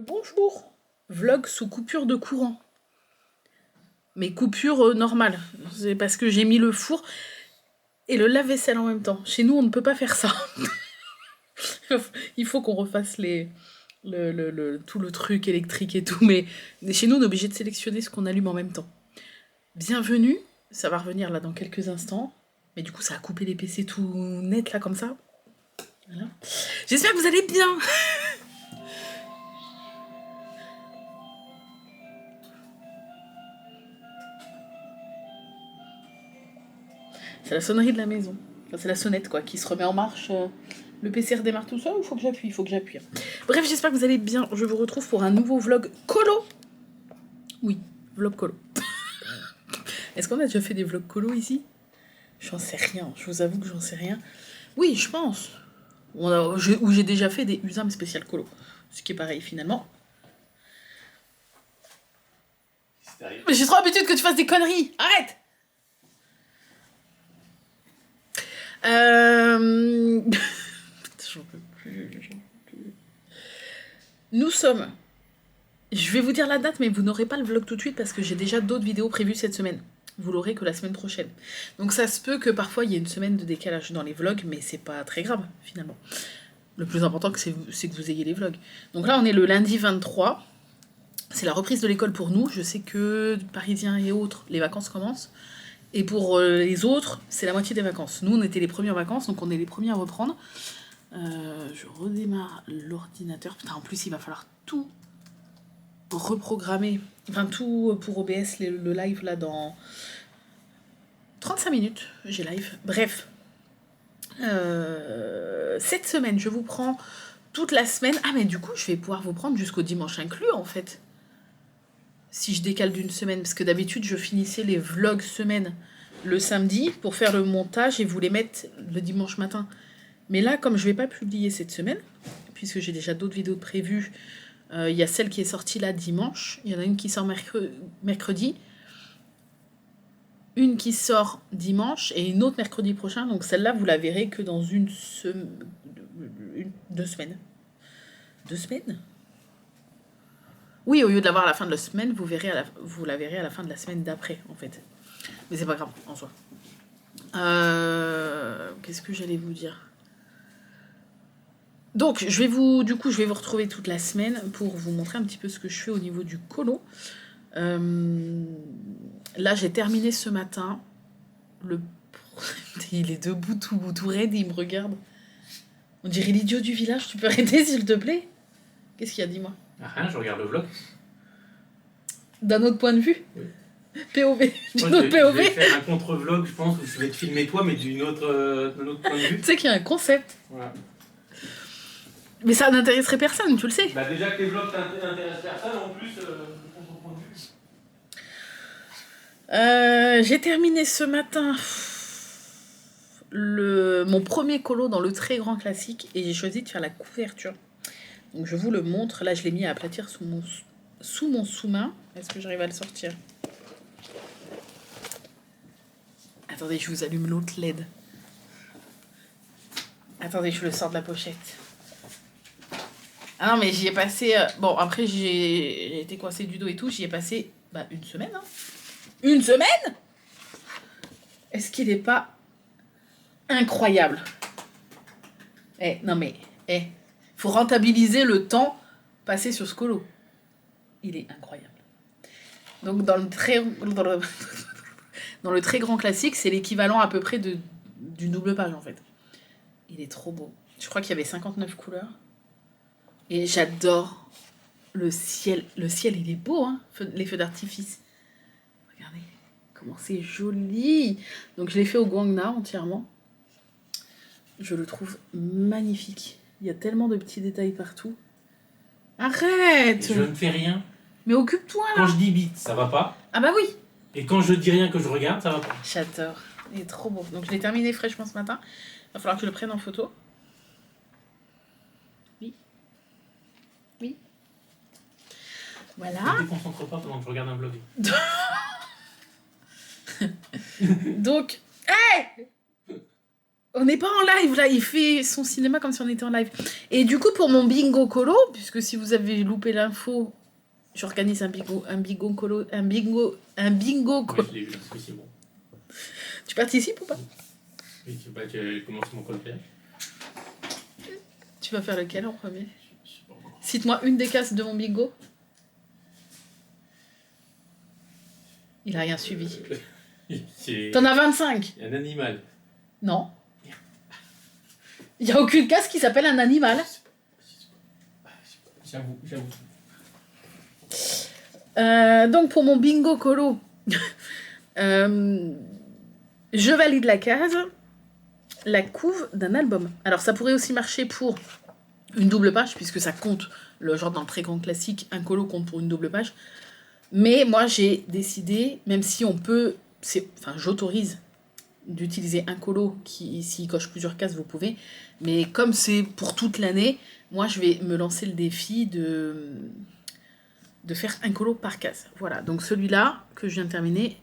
Bonjour. Vlog sous coupure de courant. Mais coupure normale. C'est parce que j'ai mis le four et le lave-vaisselle en même temps. Chez nous, on ne peut pas faire ça. Il faut qu'on refasse tout le truc électrique et tout. Mais chez nous, on est obligé de sélectionner ce qu'on allume en même temps. Bienvenue. Ça va revenir là dans quelques instants. Mais du coup, ça a coupé les PC tout net là comme ça. Voilà. J'espère que vous allez bien. C'est la sonnerie de la maison. Enfin, c'est la sonnette quoi qui se remet en marche. Le PC redémarre tout seul ou faut que j'appuie? Il faut que j'appuie. Bref, j'espère que vous allez bien. Je vous retrouve pour un nouveau vlog colo. Oui, vlog colo. Est-ce qu'on a déjà fait des vlogs colo ici? J'en sais rien. Je vous avoue que j'en sais rien. Oui, je pense. Où j'ai déjà fait des USAM spécial colo. Ce qui est pareil finalement. Mais j'ai trop l'habitude que tu fasses des conneries. Arrête. J'en peux plus. Nous sommes... Je vais vous dire la date, mais vous n'aurez pas le vlog tout de suite parce que j'ai déjà d'autres vidéos prévues cette semaine. Vous l'aurez que la semaine prochaine. Donc ça se peut que parfois il y ait une semaine de décalage dans les vlogs, mais c'est pas très grave finalement. Le plus important c'est que vous ayez les vlogs. Donc là on est le lundi 23. C'est la reprise de l'école pour nous. Je sais que Parisiens et autres, les vacances commencent. Et pour les autres, c'est la moitié des vacances. Nous, on était les premières vacances, donc on est les premiers à reprendre. Je redémarre l'ordinateur. Putain, en plus, il va falloir tout reprogrammer. Enfin, tout pour OBS, le live, là, dans 35 minutes. J'ai live. Bref. Cette semaine, je vous prends toute la semaine. Ah, mais du coup, je vais pouvoir vous prendre jusqu'au dimanche inclus, en fait. Si je décale d'une semaine, parce que d'habitude je finissais les vlogs semaine le samedi pour faire le montage et vous les mettre le dimanche matin. Mais là, comme je vais pas publier cette semaine, puisque j'ai déjà d'autres vidéos prévues, il y a celle qui est sortie là dimanche, il y en a une qui sort mercredi, une qui sort dimanche et une autre mercredi prochain, donc celle-là vous la verrez que dans 2 semaines. 2 semaines ? Oui, au lieu de l'avoir à la fin de la semaine, vous la verrez à la fin de la semaine d'après, en fait. Mais c'est pas grave, en soi. Qu'est-ce que j'allais vous dire? Donc, je vais vous retrouver toute la semaine pour vous montrer un petit peu ce que je fais au niveau du colo. Là, j'ai terminé ce matin. Il est debout, tout raide, il me regarde. On dirait l'idiot du village. Tu peux arrêter, s'il te plaît? Qu'est-ce qu'il y a, dis-moi? Rien, je regarde le vlog. D'un autre point de vue? Oui. POV. Moi, je vais faire un contre-vlog, je pense, où je vais te filmer toi, mais d'un autre point de vue. Tu sais qu'il y a un concept. Voilà. Mais ça n'intéresserait personne, tu le sais. Bah déjà que les vlogs n'intéressent personne, en plus, contre-point de vue. J'ai terminé ce matin mon premier colo dans le très grand classique et j'ai choisi de faire la couverture. Donc je vous le montre. Là, je l'ai mis à aplatir sous mon sous-main. Est-ce que j'arrive à le sortir? Attendez, je vous allume l'autre LED. Attendez, je le sors de la pochette. Ah non, mais j'y ai passé... Bon, après, j'ai été coincée du dos et tout. J'y ai passé une semaine. Hein. Une semaine? Est-ce qu'il n'est pas incroyable? Non mais... faut rentabiliser le temps passé sur ce colo. Il est incroyable. Donc dans le très grand classique, c'est l'équivalent à peu près d'une double page en fait. Il est trop beau. Je crois qu'il y avait 59 couleurs. Et j'adore le ciel. Le ciel, il est beau, hein, les feux d'artifice. Regardez comment c'est joli. Donc je l'ai fait au Guangna entièrement. Je le trouve magnifique. Il y a tellement de petits détails partout. Arrête! Je ne fais rien. Mais occupe-toi là! Quand je dis bite, ça va pas. Ah bah oui! Et quand je dis rien que je regarde, ça va pas. J'adore. Il est trop beau. Donc je l'ai terminé fraîchement ce matin. Il va falloir que je le prenne en photo. Oui. Oui. Voilà. Ne te déconcentre pas pendant que je regarde un vlog. Donc... Hey! On n'est pas en live là, il fait son cinéma comme si on était en live. Et du coup, pour mon bingo colo, puisque si vous avez loupé l'info, j'organise un bingo colo. Moi, je l'ai vu, parce que c'est bon. Tu participes ou pas? Oui, tu sais pas, tu commences mon code PH. Tu vas faire lequel en premier? Je sais pas encore. Cite-moi une des cases de mon bingo. Il a rien suivi. C'est T'en as 25? un animal. Non. Il n'y a aucune case qui s'appelle un animal. J'avoue. Donc pour mon bingo colo, je valide la case, la couve d'un album. Alors ça pourrait aussi marcher pour une double page, puisque ça compte, le genre dans le très grand classique, un colo compte pour une double page. Mais moi j'ai décidé, même si on peut, j'autorise d'utiliser un colo qui, s'il coche plusieurs cases, vous pouvez. Mais comme c'est pour toute l'année, moi je vais me lancer le défi de faire un colo par case. Voilà, donc celui-là que je viens de terminer,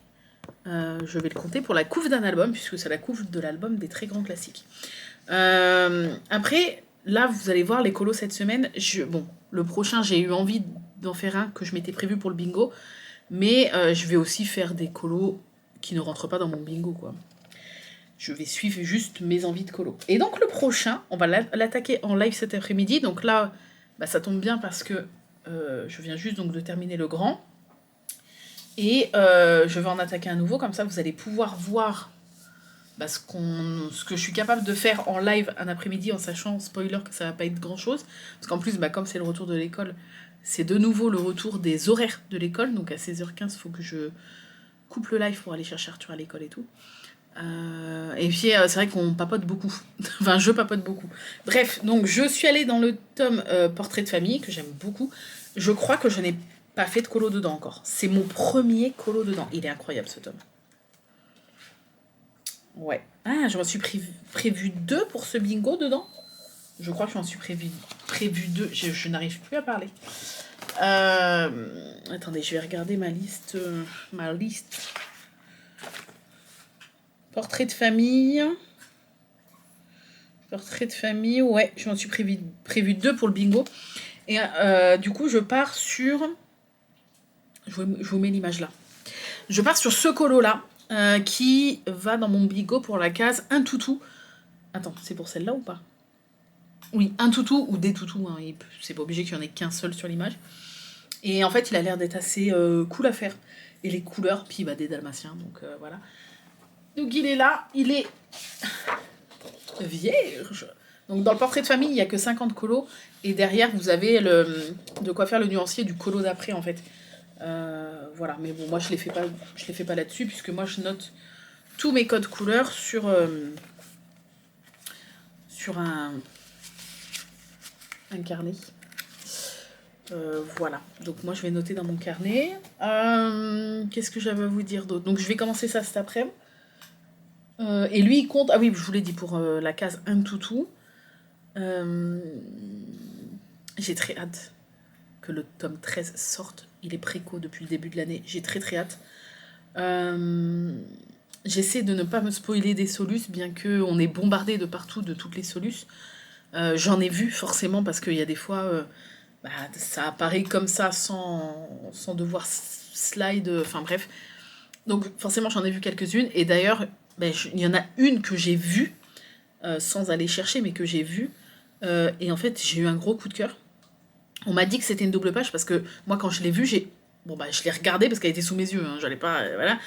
je vais le compter pour la couve d'un album, puisque c'est la couve de l'album des très grands classiques. Après, là, vous allez voir les colos cette semaine. Le prochain, j'ai eu envie d'en faire un que je m'étais prévu pour le bingo, mais je vais aussi faire des colos qui ne rentrent pas dans mon bingo, quoi. Je vais suivre juste mes envies de colo. Et donc le prochain, on va l'attaquer en live cet après-midi. Donc là, ça tombe bien parce que je viens juste donc de terminer le grand. Et je vais en attaquer un nouveau. Comme ça, vous allez pouvoir voir ce que je suis capable de faire en live un après-midi, en sachant, spoiler, que ça va pas être grand-chose. Parce qu'en plus, comme c'est le retour de l'école, c'est de nouveau le retour des horaires de l'école. Donc à 16h15, il faut que je coupe le live pour aller chercher Arthur à l'école et tout. Et puis c'est vrai qu'on papote beaucoup. Enfin, je papote beaucoup. Bref, donc je suis allée dans le tome Portrait de famille, que j'aime beaucoup. Je crois que je n'ai pas fait de colo dedans encore. C'est mon premier colo dedans. Il est incroyable, ce tome. Ouais. Ah, je m'en suis prévu 2 pour ce bingo dedans. Je crois que je m'en suis prévu 2. Je n'arrive plus à parler. Attendez, je vais regarder ma liste. Portrait de famille, ouais, je m'en suis prévu 2 pour le bingo. Et du coup, je pars sur... Je vous mets l'image là. Je pars sur ce colo-là, qui va dans mon bingo pour la case un toutou. Attends, c'est pour celle-là ou pas? Oui, un toutou ou des toutous. Hein, c'est pas obligé qu'il y en ait qu'un seul sur l'image. Et en fait, il a l'air d'être assez cool à faire. Et les couleurs, puis des dalmatiens, donc voilà. Donc il est là, il est vierge. Donc dans le portrait de famille, il n'y a que 50 colos. Et derrière, vous avez de quoi faire le nuancier du colo d'après, en fait. Voilà, mais bon, moi je les fais pas là-dessus, puisque moi je note tous mes codes couleurs sur un carnet. Voilà, donc moi je vais noter dans mon carnet. Qu'est-ce que j'avais à vous dire d'autre? Donc je vais commencer ça cet après-midi. Et lui, il compte... Ah oui, je vous l'ai dit, pour la case un toutou. J'ai très hâte que le tome 13 sorte. Il est préco depuis le début de l'année. J'ai très très hâte. J'essaie de ne pas me spoiler des solus, bien qu'on est bombardé de partout de toutes les solus. J'en ai vu forcément, parce qu'il y a des fois... ça apparaît comme ça sans devoir slide. Enfin bref. Donc forcément, j'en ai vu quelques-unes. Et d'ailleurs... il y en a une que j'ai vue, sans aller chercher, mais que j'ai vue. Et en fait, j'ai eu un gros coup de cœur. On m'a dit que c'était une double page, parce que moi, quand je l'ai vue, je l'ai regardée, parce qu'elle était sous mes yeux. Hein, j'allais pas... voilà.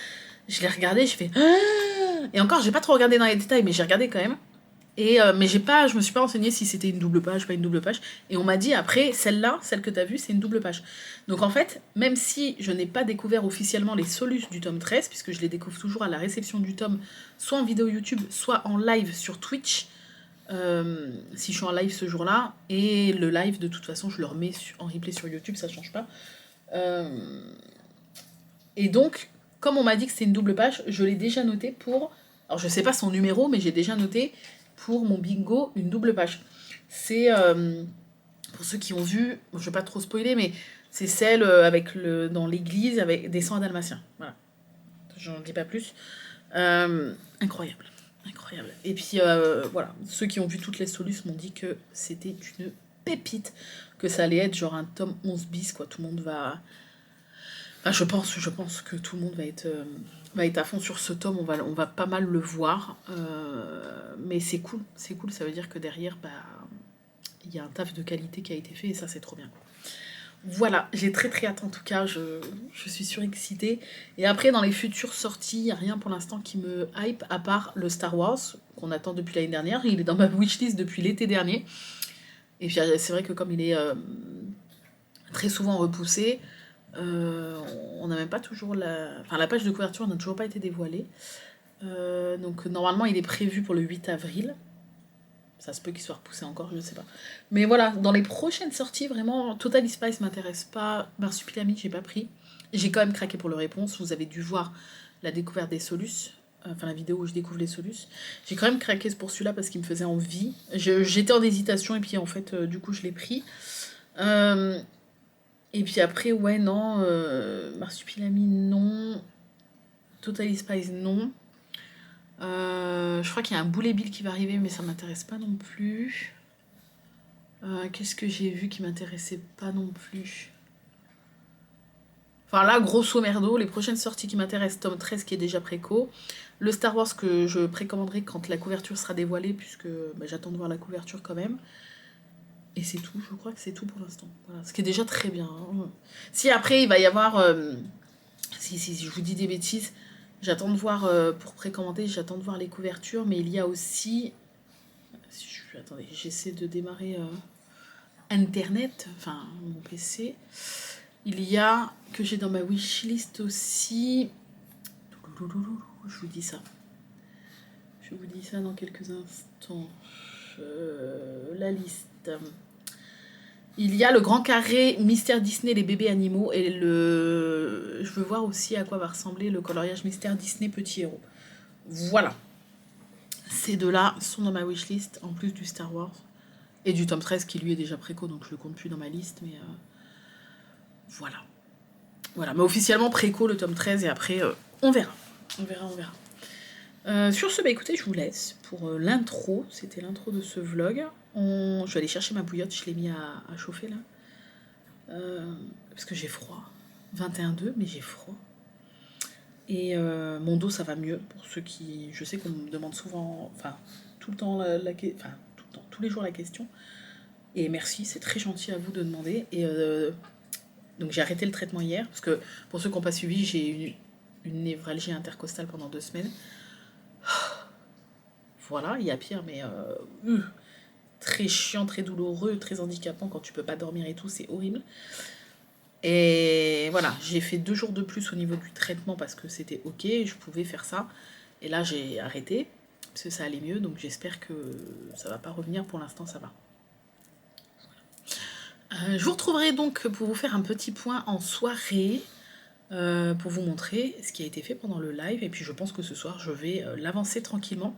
Je l'ai regardée, je fais... Ah, et encore, j'ai pas trop regardé dans les détails, mais j'ai regardé quand même. Et, mais je me suis pas renseignée si c'était une double page, pas une double page. Et on m'a dit après, celle-là, celle que t'as vue, c'est une double page. Donc en fait, même si je n'ai pas découvert officiellement les solus du tome 13, puisque je les découvre toujours à la réception du tome, soit en vidéo YouTube, soit en live sur Twitch, si je suis en live ce jour-là, et le live, de toute façon, je le remets en replay sur YouTube, ça change pas. Et donc, comme on m'a dit que c'était une double page, je l'ai déjà noté pour... Alors je sais pas son numéro, mais j'ai déjà noté... pour mon bingo, une double page. C'est, pour ceux qui ont vu, je vais pas trop spoiler, mais c'est celle dans l'église avec des sangs dalmatiens. Voilà. J'en dis pas plus. Incroyable. Incroyable. Et puis voilà, ceux qui ont vu toutes les solus m'ont dit que c'était une pépite, que ça allait être genre un tome 11 bis, quoi. Tout le monde va... Enfin, je pense que tout le monde va être à fond sur ce tome, on va pas mal le voir. Mais c'est cool, ça veut dire que derrière, bah, il y a un taf de qualité qui a été fait et ça c'est trop bien. Voilà, j'ai très très hâte en tout cas, je suis surexcitée. Et après, dans les futures sorties, il n'y a rien pour l'instant qui me hype, à part le Star Wars, qu'on attend depuis l'année dernière. Il est dans ma wishlist depuis l'été dernier. Et puis c'est vrai que comme il est très souvent repoussé, on n'a même pas toujours la page de couverture n'a toujours pas été dévoilée. Donc normalement, il est prévu pour le 8 avril. Ça se peut qu'il soit repoussé encore, je ne sais pas. Mais voilà, dans les prochaines sorties, vraiment, Totally Spice m'intéresse pas. Marsupilami, j'ai pas pris. J'ai quand même craqué pour le réponse. Vous avez dû voir la découverte des solus. Enfin, la vidéo où je découvre les solus. J'ai quand même craqué pour celui-là parce qu'il me faisait envie. J'étais en hésitation et puis en fait, du coup, je l'ai pris. Et puis après, ouais, non. Marsupilami, non. Totally Spice, non. Je crois qu'il y a un Boulet Bill qui va arriver, mais ça m'intéresse pas non plus. Qu'est-ce que j'ai vu qui m'intéressait pas non plus? Enfin là, grosso merdo, les prochaines sorties qui m'intéressent, tome 13 qui est déjà préco. Le Star Wars que je précommanderai quand la couverture sera dévoilée, puisque bah, j'attends de voir la couverture quand même. Et c'est tout, je crois que c'est tout pour l'instant. Voilà, ce qui est déjà très bien. Hein. Si après il va y avoir... si je vous dis des bêtises... J'attends de voir, pour précommander, j'attends de voir les couvertures, mais il y a aussi... Attendez, j'essaie de démarrer Internet, enfin mon PC. Il y a, que j'ai dans ma wishlist aussi... Je vous dis ça. Je vous dis ça dans quelques instants. La liste... Il y a le grand carré Mystère Disney, les bébés animaux, et je veux voir aussi à quoi va ressembler le coloriage Mystère Disney Petit Héros. Voilà. Ces deux-là sont dans ma wishlist, en plus du Star Wars. Et du tome 13 qui lui est déjà préco, donc je le compte plus dans ma liste, mais voilà. Voilà, mais officiellement préco le tome 13, et après, on verra. On verra. Sur ce, bah écoutez, je vous laisse pour l'intro. C'était l'intro de ce vlog. Je vais aller chercher ma bouillotte, je l'ai mis à chauffer là. Parce que j'ai froid. 21,2, mais j'ai froid. Et mon dos, ça va mieux. Pour ceux qui... Je sais qu'on me demande souvent... Enfin, tout le temps, tous les jours la question. Et merci, c'est très gentil à vous de demander. Et donc j'ai arrêté le traitement hier. Parce que pour ceux qui n'ont pas suivi, j'ai eu une névralgie intercostale pendant 2 semaines. Voilà, il y a pire, mais... très chiant, très douloureux, très handicapant quand tu peux pas dormir et tout, c'est horrible. Et voilà, j'ai fait 2 jours de plus au niveau du traitement parce que c'était ok, je pouvais faire ça. Et là j'ai arrêté parce que ça allait mieux, donc j'espère que ça va pas revenir, pour l'instant ça va. Je vous retrouverai donc pour vous faire un petit point en soirée, pour vous montrer ce qui a été fait pendant le live, et puis je pense que ce soir je vais l'avancer tranquillement.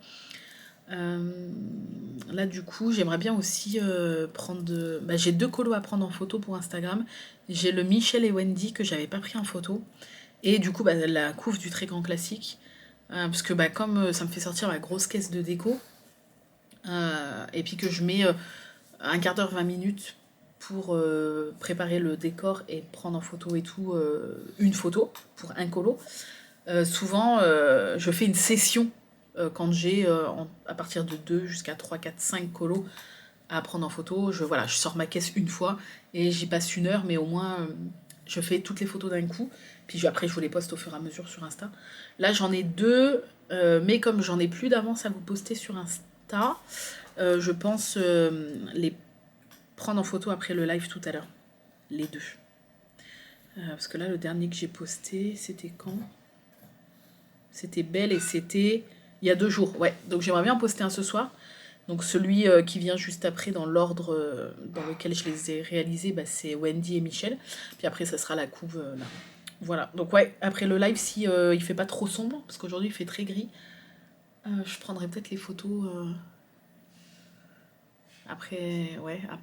Là du coup j'aimerais bien aussi prendre j'ai 2 colos à prendre en photo pour Instagram. J'ai le Michel et Wendy que j'avais pas pris en photo, et du coup la couve du très grand classique, parce que comme ça me fait sortir ma grosse caisse de déco, et puis que je mets un quart d'heure 20 minutes pour préparer le décor et prendre en photo et tout, une photo pour un colo, souvent je fais une session quand j'ai à partir de 2 jusqu'à 3, 4, 5 colos à prendre en photo. Je sors ma caisse une fois et j'y passe 1 heure, mais au moins je fais toutes les photos d'un coup, puis après je vous les poste au fur et à mesure sur Insta. Là j'en ai 2, mais comme j'en ai plus d'avance à vous poster sur Insta, je pense les prendre en photo après le live tout à l'heure, les 2. Parce que là le dernier que j'ai posté, c'était quand? C'était Belle, et c'était il y a 2 jours, ouais. Donc j'aimerais bien en poster un ce soir. Donc celui qui vient juste après dans l'ordre dans lequel je les ai réalisés, c'est Wendy et Michel. Puis après ça sera la couve là. Voilà, donc ouais, après le live, si il fait pas trop sombre, parce qu'aujourd'hui il fait très gris, je prendrai peut-être les photos après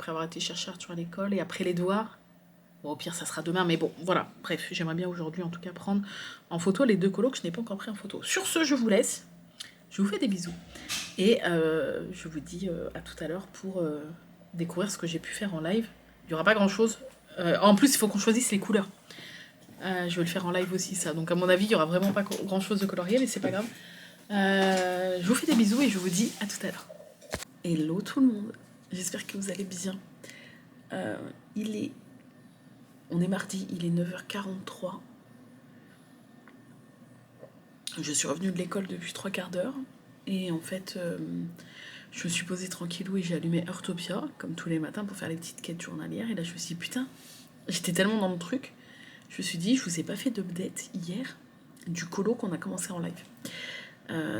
avoir été chercher Arthur à l'école et après les devoirs. Bon, au pire ça sera demain, mais bon, voilà. Bref, j'aimerais bien aujourd'hui en tout cas prendre en photo les 2 colos que je n'ai pas encore pris en photo. Sur ce, je vous laisse. Je vous fais des bisous. Et je vous dis à tout à l'heure pour découvrir ce que j'ai pu faire en live. Il n'y aura pas grand-chose. En plus, il faut qu'on choisisse les couleurs. Je vais le faire en live aussi, ça. Donc, à mon avis, il n'y aura vraiment pas grand-chose de colorier, mais c'est pas grave. Je vous fais des bisous et je vous dis à tout à l'heure. Hello tout le monde. J'espère que vous allez bien. On est mardi, il est 9h43. Je suis revenue de l'école depuis 3/4 d'heure. Et en fait, je me suis posée tranquillou et j'ai allumé Heurtopia, comme tous les matins, pour faire les petites quêtes journalières. Et là, je me suis dit, putain, j'étais tellement dans le truc. Je me suis dit, je vous ai pas fait d'update hier du colo qu'on a commencé en live.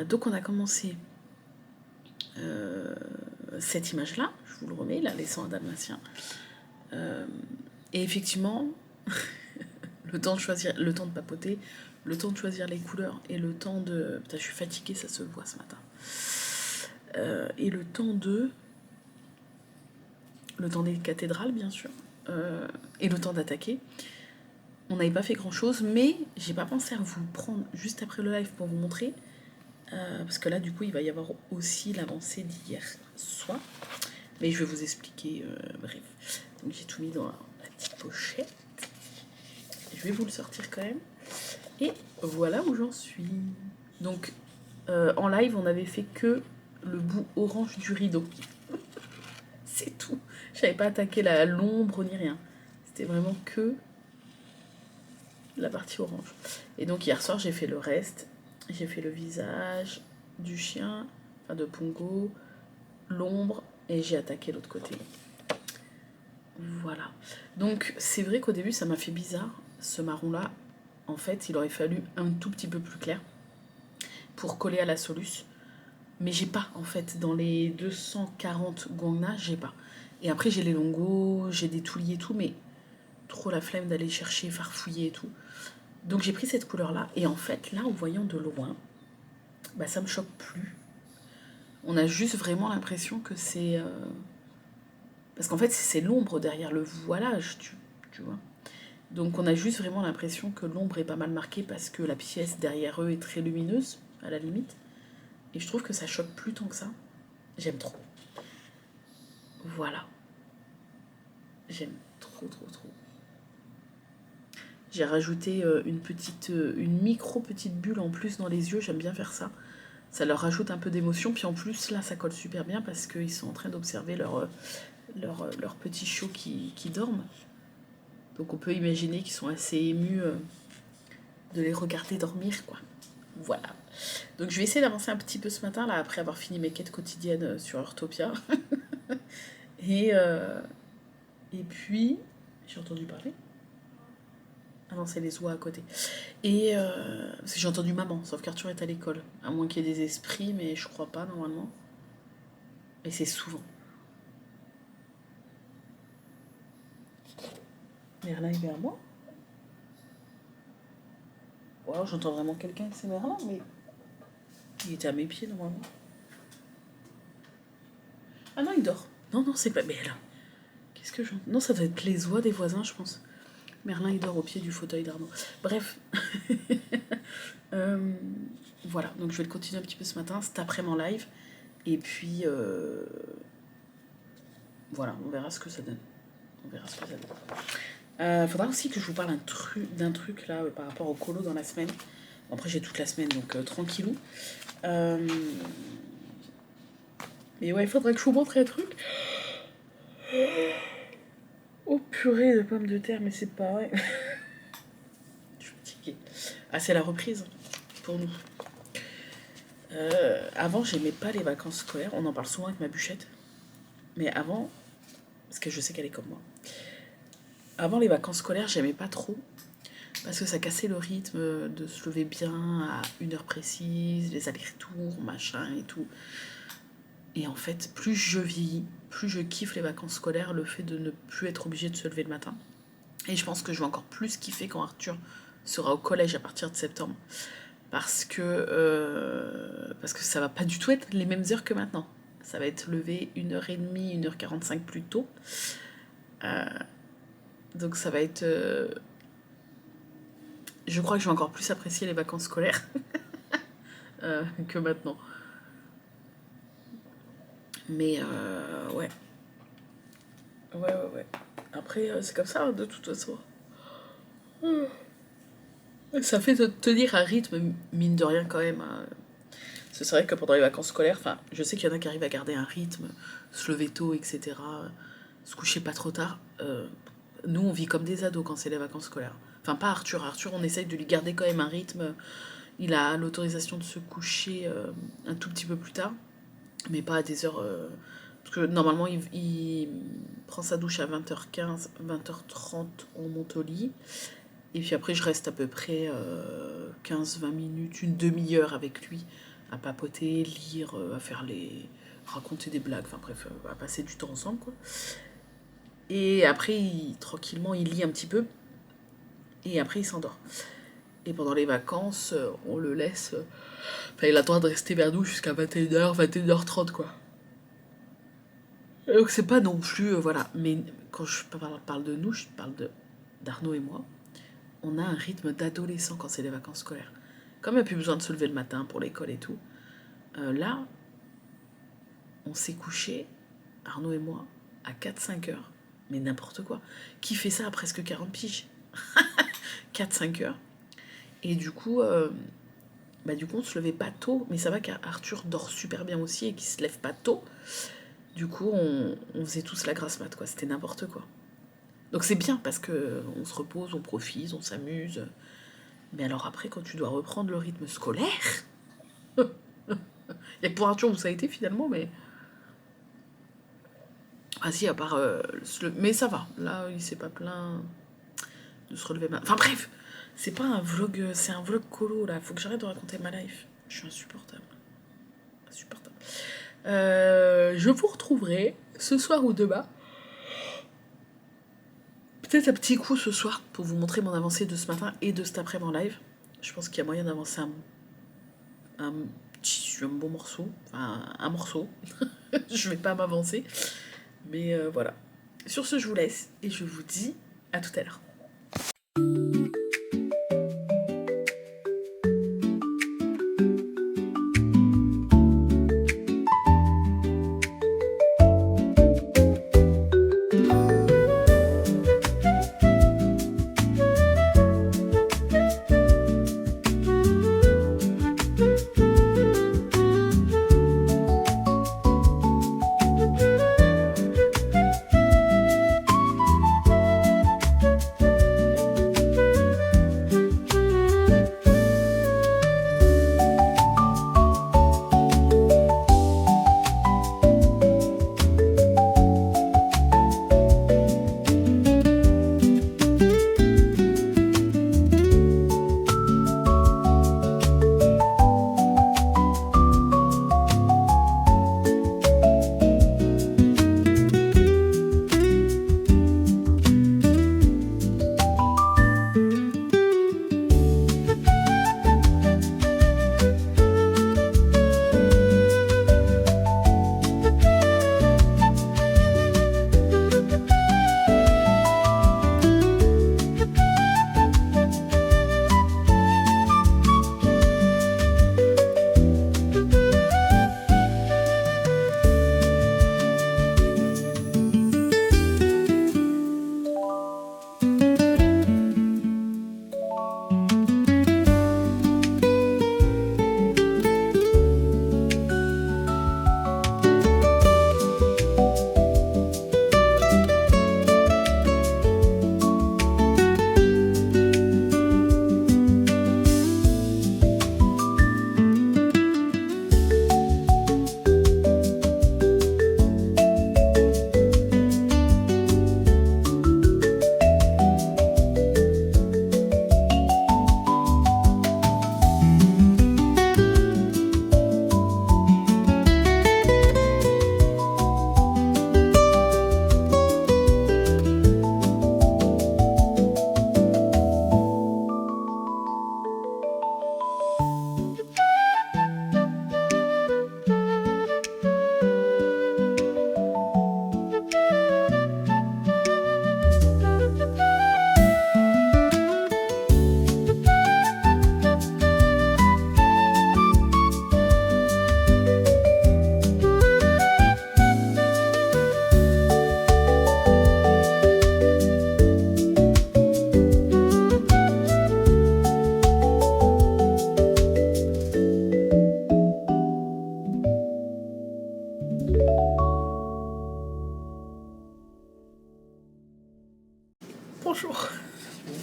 Donc, on a commencé cette image-là. Je vous le remets, là, les sangs à dalmatien. Et effectivement, le temps de papoter, le temps de choisir les couleurs et le temps de... Putain, je suis fatiguée, ça se voit ce matin. Et le temps des cathédrales, bien sûr, et le temps d'attaquer. On n'avait pas fait grand-chose, mais j'ai pas pensé à vous prendre juste après le live pour vous montrer, parce que là, du coup, il va y avoir aussi l'avancée d'hier soir. Mais je vais vous expliquer, bref. Donc j'ai tout mis dans la petite pochette. Je vais vous le sortir quand même. Et voilà où j'en suis. Donc, en live, on avait fait que le bout orange du rideau. C'est tout. Je n'avais pas attaqué l'ombre ni rien. C'était vraiment que la partie orange. Et donc, hier soir, j'ai fait le reste. J'ai fait le visage du chien, enfin de Pongo, l'ombre, et j'ai attaqué l'autre côté. Voilà. Donc, c'est vrai qu'au début, ça m'a fait bizarre, ce marron-là. En fait, il aurait fallu un tout petit peu plus clair pour coller à la soluce. Mais j'ai pas, en fait, dans les 240 Gongna, j'ai pas. Et après, j'ai les longos, j'ai des touliers et tout, mais trop la flemme d'aller chercher, farfouiller et tout. Donc j'ai pris cette couleur-là, et en fait, là, en voyant de loin, bah, ça me choque plus. On a juste vraiment l'impression que c'est... Parce qu'en fait, c'est l'ombre derrière le voilage, tu vois. Donc on a juste vraiment l'impression que l'ombre est pas mal marquée parce que la pièce derrière eux est très lumineuse, à la limite. Et je trouve que ça choque plus tant que ça. J'aime trop. Voilà. J'aime trop, trop, trop. J'ai rajouté une micro petite bulle en plus dans les yeux. J'aime bien faire ça. Ça leur rajoute un peu d'émotion. Puis en plus, là, ça colle super bien parce qu'ils sont en train d'observer leur petit chiot qui dorment. Donc on peut imaginer qu'ils sont assez émus de les regarder dormir, quoi. Voilà. Donc je vais essayer d'avancer un petit peu ce matin, là, après avoir fini mes quêtes quotidiennes sur Heurtopia. et puis... J'ai entendu parler. Ah non, c'est les oies à côté. Et parce que j'ai entendu maman, sauf qu'Arthur est à l'école. À moins qu'il y ait des esprits, mais je crois pas, normalement. Et c'est souvent. Merlin est vers moi. Wow, j'entends vraiment quelqu'un, c'est Merlin, mais... Il était à mes pieds, normalement. Ah non, il dort. Non, non, c'est pas... Mais là, qu'est-ce que j'entends? Non, ça doit être les oies des voisins, je pense. Merlin, il dort au pied du fauteuil d'Arnaud. Bref. Voilà, donc je vais le continuer un petit peu ce matin, cet après-midi en live. Et puis, voilà, on verra ce que ça donne. Faudra aussi que je vous parle d'un truc là par rapport au colo dans la semaine. Après, j'ai toute la semaine, donc tranquillou. Mais ouais, il faudrait que je vous montre un truc. Oh purée de pommes de terre, mais c'est pas vrai. Je suis fatiguée. Ah, c'est la reprise pour nous. Avant, j'aimais pas les vacances scolaires. On en parle souvent avec ma bûchette. Mais avant, parce que je sais qu'elle est comme moi. Avant les vacances scolaires, j'aimais pas trop. Parce que ça cassait le rythme de se lever bien à une heure précise, les allers-retours, machin et tout. Et en fait, plus je vieillis, plus je kiffe les vacances scolaires, le fait de ne plus être obligé de se lever le matin. Et je pense que je vais encore plus kiffer quand Arthur sera au collège à partir de septembre. Parce que ça va pas du tout être les mêmes heures que maintenant. Ça va être levé 1h30, 1h45 plus tôt. Donc ça va être... je crois que je vais encore plus apprécier les vacances scolaires. que maintenant. Mais ouais. Ouais. Après, c'est comme ça, de toute façon. Ça fait tenir un rythme, mine de rien, quand même. C'est vrai que pendant les vacances scolaires, enfin, je sais qu'il y en a qui arrivent à garder un rythme, se lever tôt, etc., se coucher pas trop tard. Nous, on vit comme des ados quand c'est les vacances scolaires. Enfin, pas Arthur. Arthur, on essaye de lui garder quand même un rythme. Il a l'autorisation de se coucher un tout petit peu plus tard, mais pas à des heures. Parce que normalement, il prend sa douche à 20h15, 20h30, on monte au lit. Et puis après, je reste à peu près 15-20 minutes, une demi-heure avec lui, à papoter, lire, à faire raconter des blagues, enfin bref, à passer du temps ensemble, quoi. Et après, tranquillement, il lit un petit peu, et après, il s'endort. Et pendant les vacances, on le laisse... Enfin, il a le droit de rester vers nous jusqu'à 21h, 21h30, quoi. Donc c'est pas non plus... voilà. Mais quand je parle de nous, je parle d'Arnaud et moi. On a un rythme d'adolescent quand c'est les vacances scolaires. Comme il n'y a plus besoin de se lever le matin pour l'école et tout, là, on s'est couché, Arnaud et moi, à 4-5 heures. Mais n'importe quoi. Qui fait ça à presque 40 piges 4-5 heures. Et du coup, on se levait pas tôt. Mais ça va qu'Arthur dort super bien aussi et qu'il se lève pas tôt. Du coup, on faisait tous la grasse mat, quoi. C'était n'importe quoi. Donc c'est bien parce que on se repose, on profite, on s'amuse. Mais alors après, quand tu dois reprendre le rythme scolaire... Et pour Arthur, où ça a été finalement, mais... Ah si, à part... Mais ça va, là, il s'est pas plaint de se relever mal. Enfin bref, c'est pas un vlog, c'est un vlog colo, là. Faut que j'arrête de raconter ma life. Je suis insupportable. Je vous retrouverai ce soir ou demain. Peut-être un petit coup ce soir pour vous montrer mon avancée de ce matin et de cet après-midi en live. Je pense qu'il y a moyen d'avancer un bon morceau. Enfin, un morceau. Je vais pas m'avancer. Mais voilà. Sur ce, je vous laisse et je vous dis à tout à l'heure.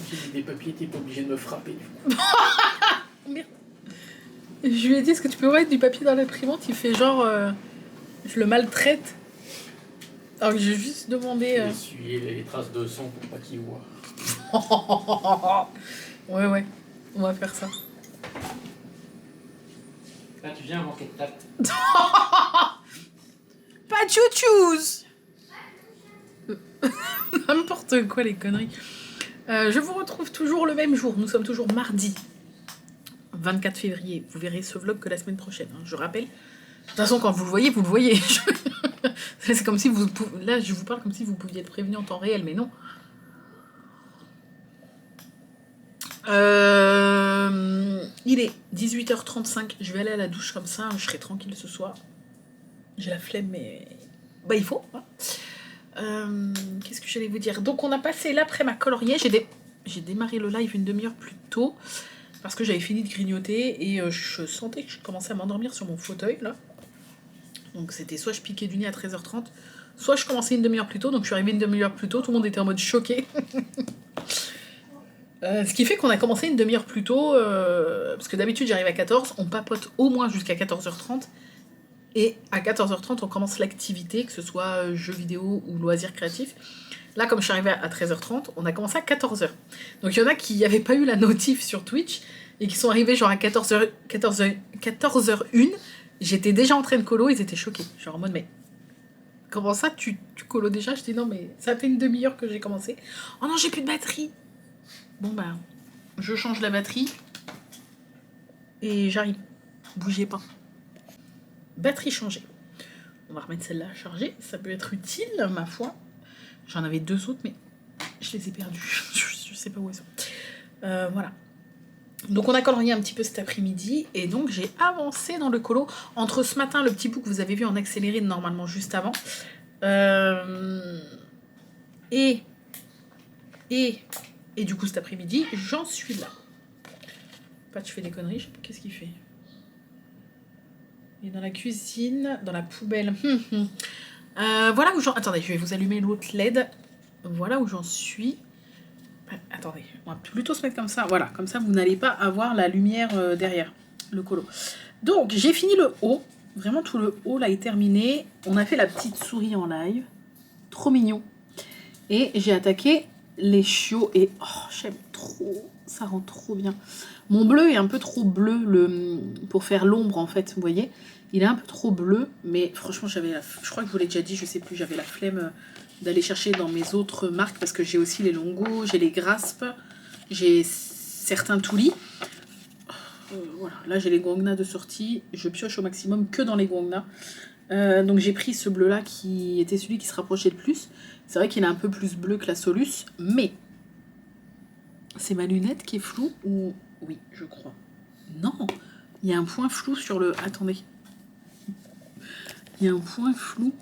J'ai mis des papiers, t'es pas obligé de me frapper du coup. Merde. Je lui ai dit, est-ce que tu peux mettre du papier dans l'imprimante? Il fait genre, je le maltraite. Alors que j'ai juste demandé... Essuyer les traces de sang pour pas qu'il voit. Ouais, on va faire ça. Là, tu viens manquer de tact. Pas de chouchous. N'importe quoi, les conneries. Je vous retrouve toujours le même jour. Nous sommes toujours mardi 24 février. Vous verrez ce vlog que la semaine prochaine. Hein, je rappelle. De toute façon, quand vous le voyez, vous le voyez. C'est comme si vous... Là, je vous parle comme si vous pouviez être prévenu en temps réel, mais non. Il est 18h35. Je vais aller à la douche comme ça. Je serai tranquille ce soir. J'ai la flemme, mais... Bah, il faut. Hein. Qu'est-ce que j'allais vous dire? Donc, on a passé l'après ma colorier. J'ai démarré le live une demi-heure plus tôt. Parce que j'avais fini de grignoter. Et je sentais que je commençais à m'endormir sur mon fauteuil, là. Donc c'était soit je piquais du nez à 13h30, soit je commençais une demi-heure plus tôt, donc je suis arrivée une demi-heure plus tôt, tout le monde était en mode choqué. Ce qui fait qu'on a commencé une demi-heure plus tôt, parce que d'habitude j'arrive à 14, on papote au moins jusqu'à 14h30, et à 14h30 on commence l'activité, que ce soit jeux vidéo ou loisirs créatifs. Là comme je suis arrivée à 13h30, on a commencé à 14h. Donc il y en a qui n'avaient pas eu la notif sur Twitch, et qui sont arrivés genre à 14h01, j'étais déjà en train de colo, ils étaient choqués. Genre en mode, mais comment ça, tu colo déjà? Je dis non, mais ça fait une demi-heure que j'ai commencé. Oh non, j'ai plus de batterie. Bon, bah, je change la batterie et j'arrive. Bougez pas. Batterie changée. On va remettre celle-là à charger. Ça peut être utile, ma foi. J'en avais 2 autres, mais je les ai perdus. Je sais pas où elles sont. Voilà. Donc on a colorié un petit peu cet après-midi et donc j'ai avancé dans le colo entre ce matin, le petit bout que vous avez vu en accéléré normalement juste avant, et du coup cet après-midi j'en suis là. Pas tu fais des conneries, qu'est-ce qu'il fait? Il est dans la cuisine, dans la poubelle. Voilà où j'en... Attendez, je vais vous allumer l'autre LED. Voilà où j'en suis. Attendez, on va plutôt se mettre comme ça. Voilà, comme ça vous n'allez pas avoir la lumière derrière le colo. Donc j'ai fini le haut. Vraiment tout le haut là est terminé. On a fait la petite souris en live. Trop mignon. Et j'ai attaqué les chiots. Et oh, j'aime trop. Ça rend trop bien. Mon bleu est un peu trop bleu pour faire l'ombre en fait. Vous voyez, il est un peu trop bleu. Mais franchement, je crois que je vous l'ai déjà dit, je sais plus, j'avais la flemme d'aller chercher dans mes autres marques parce que j'ai aussi les Longo, j'ai les Grasp, j'ai certains Tuli. Voilà, là j'ai les Guangna de sortie, je pioche au maximum que dans les Guangna. Donc j'ai pris ce bleu là qui était celui qui se rapprochait le plus. C'est vrai qu'il est un peu plus bleu que la Solus, mais c'est ma lunette qui est floue ou... Oui, je crois. Non, il y a un point flou sur le... Attendez. Il y a un point flou.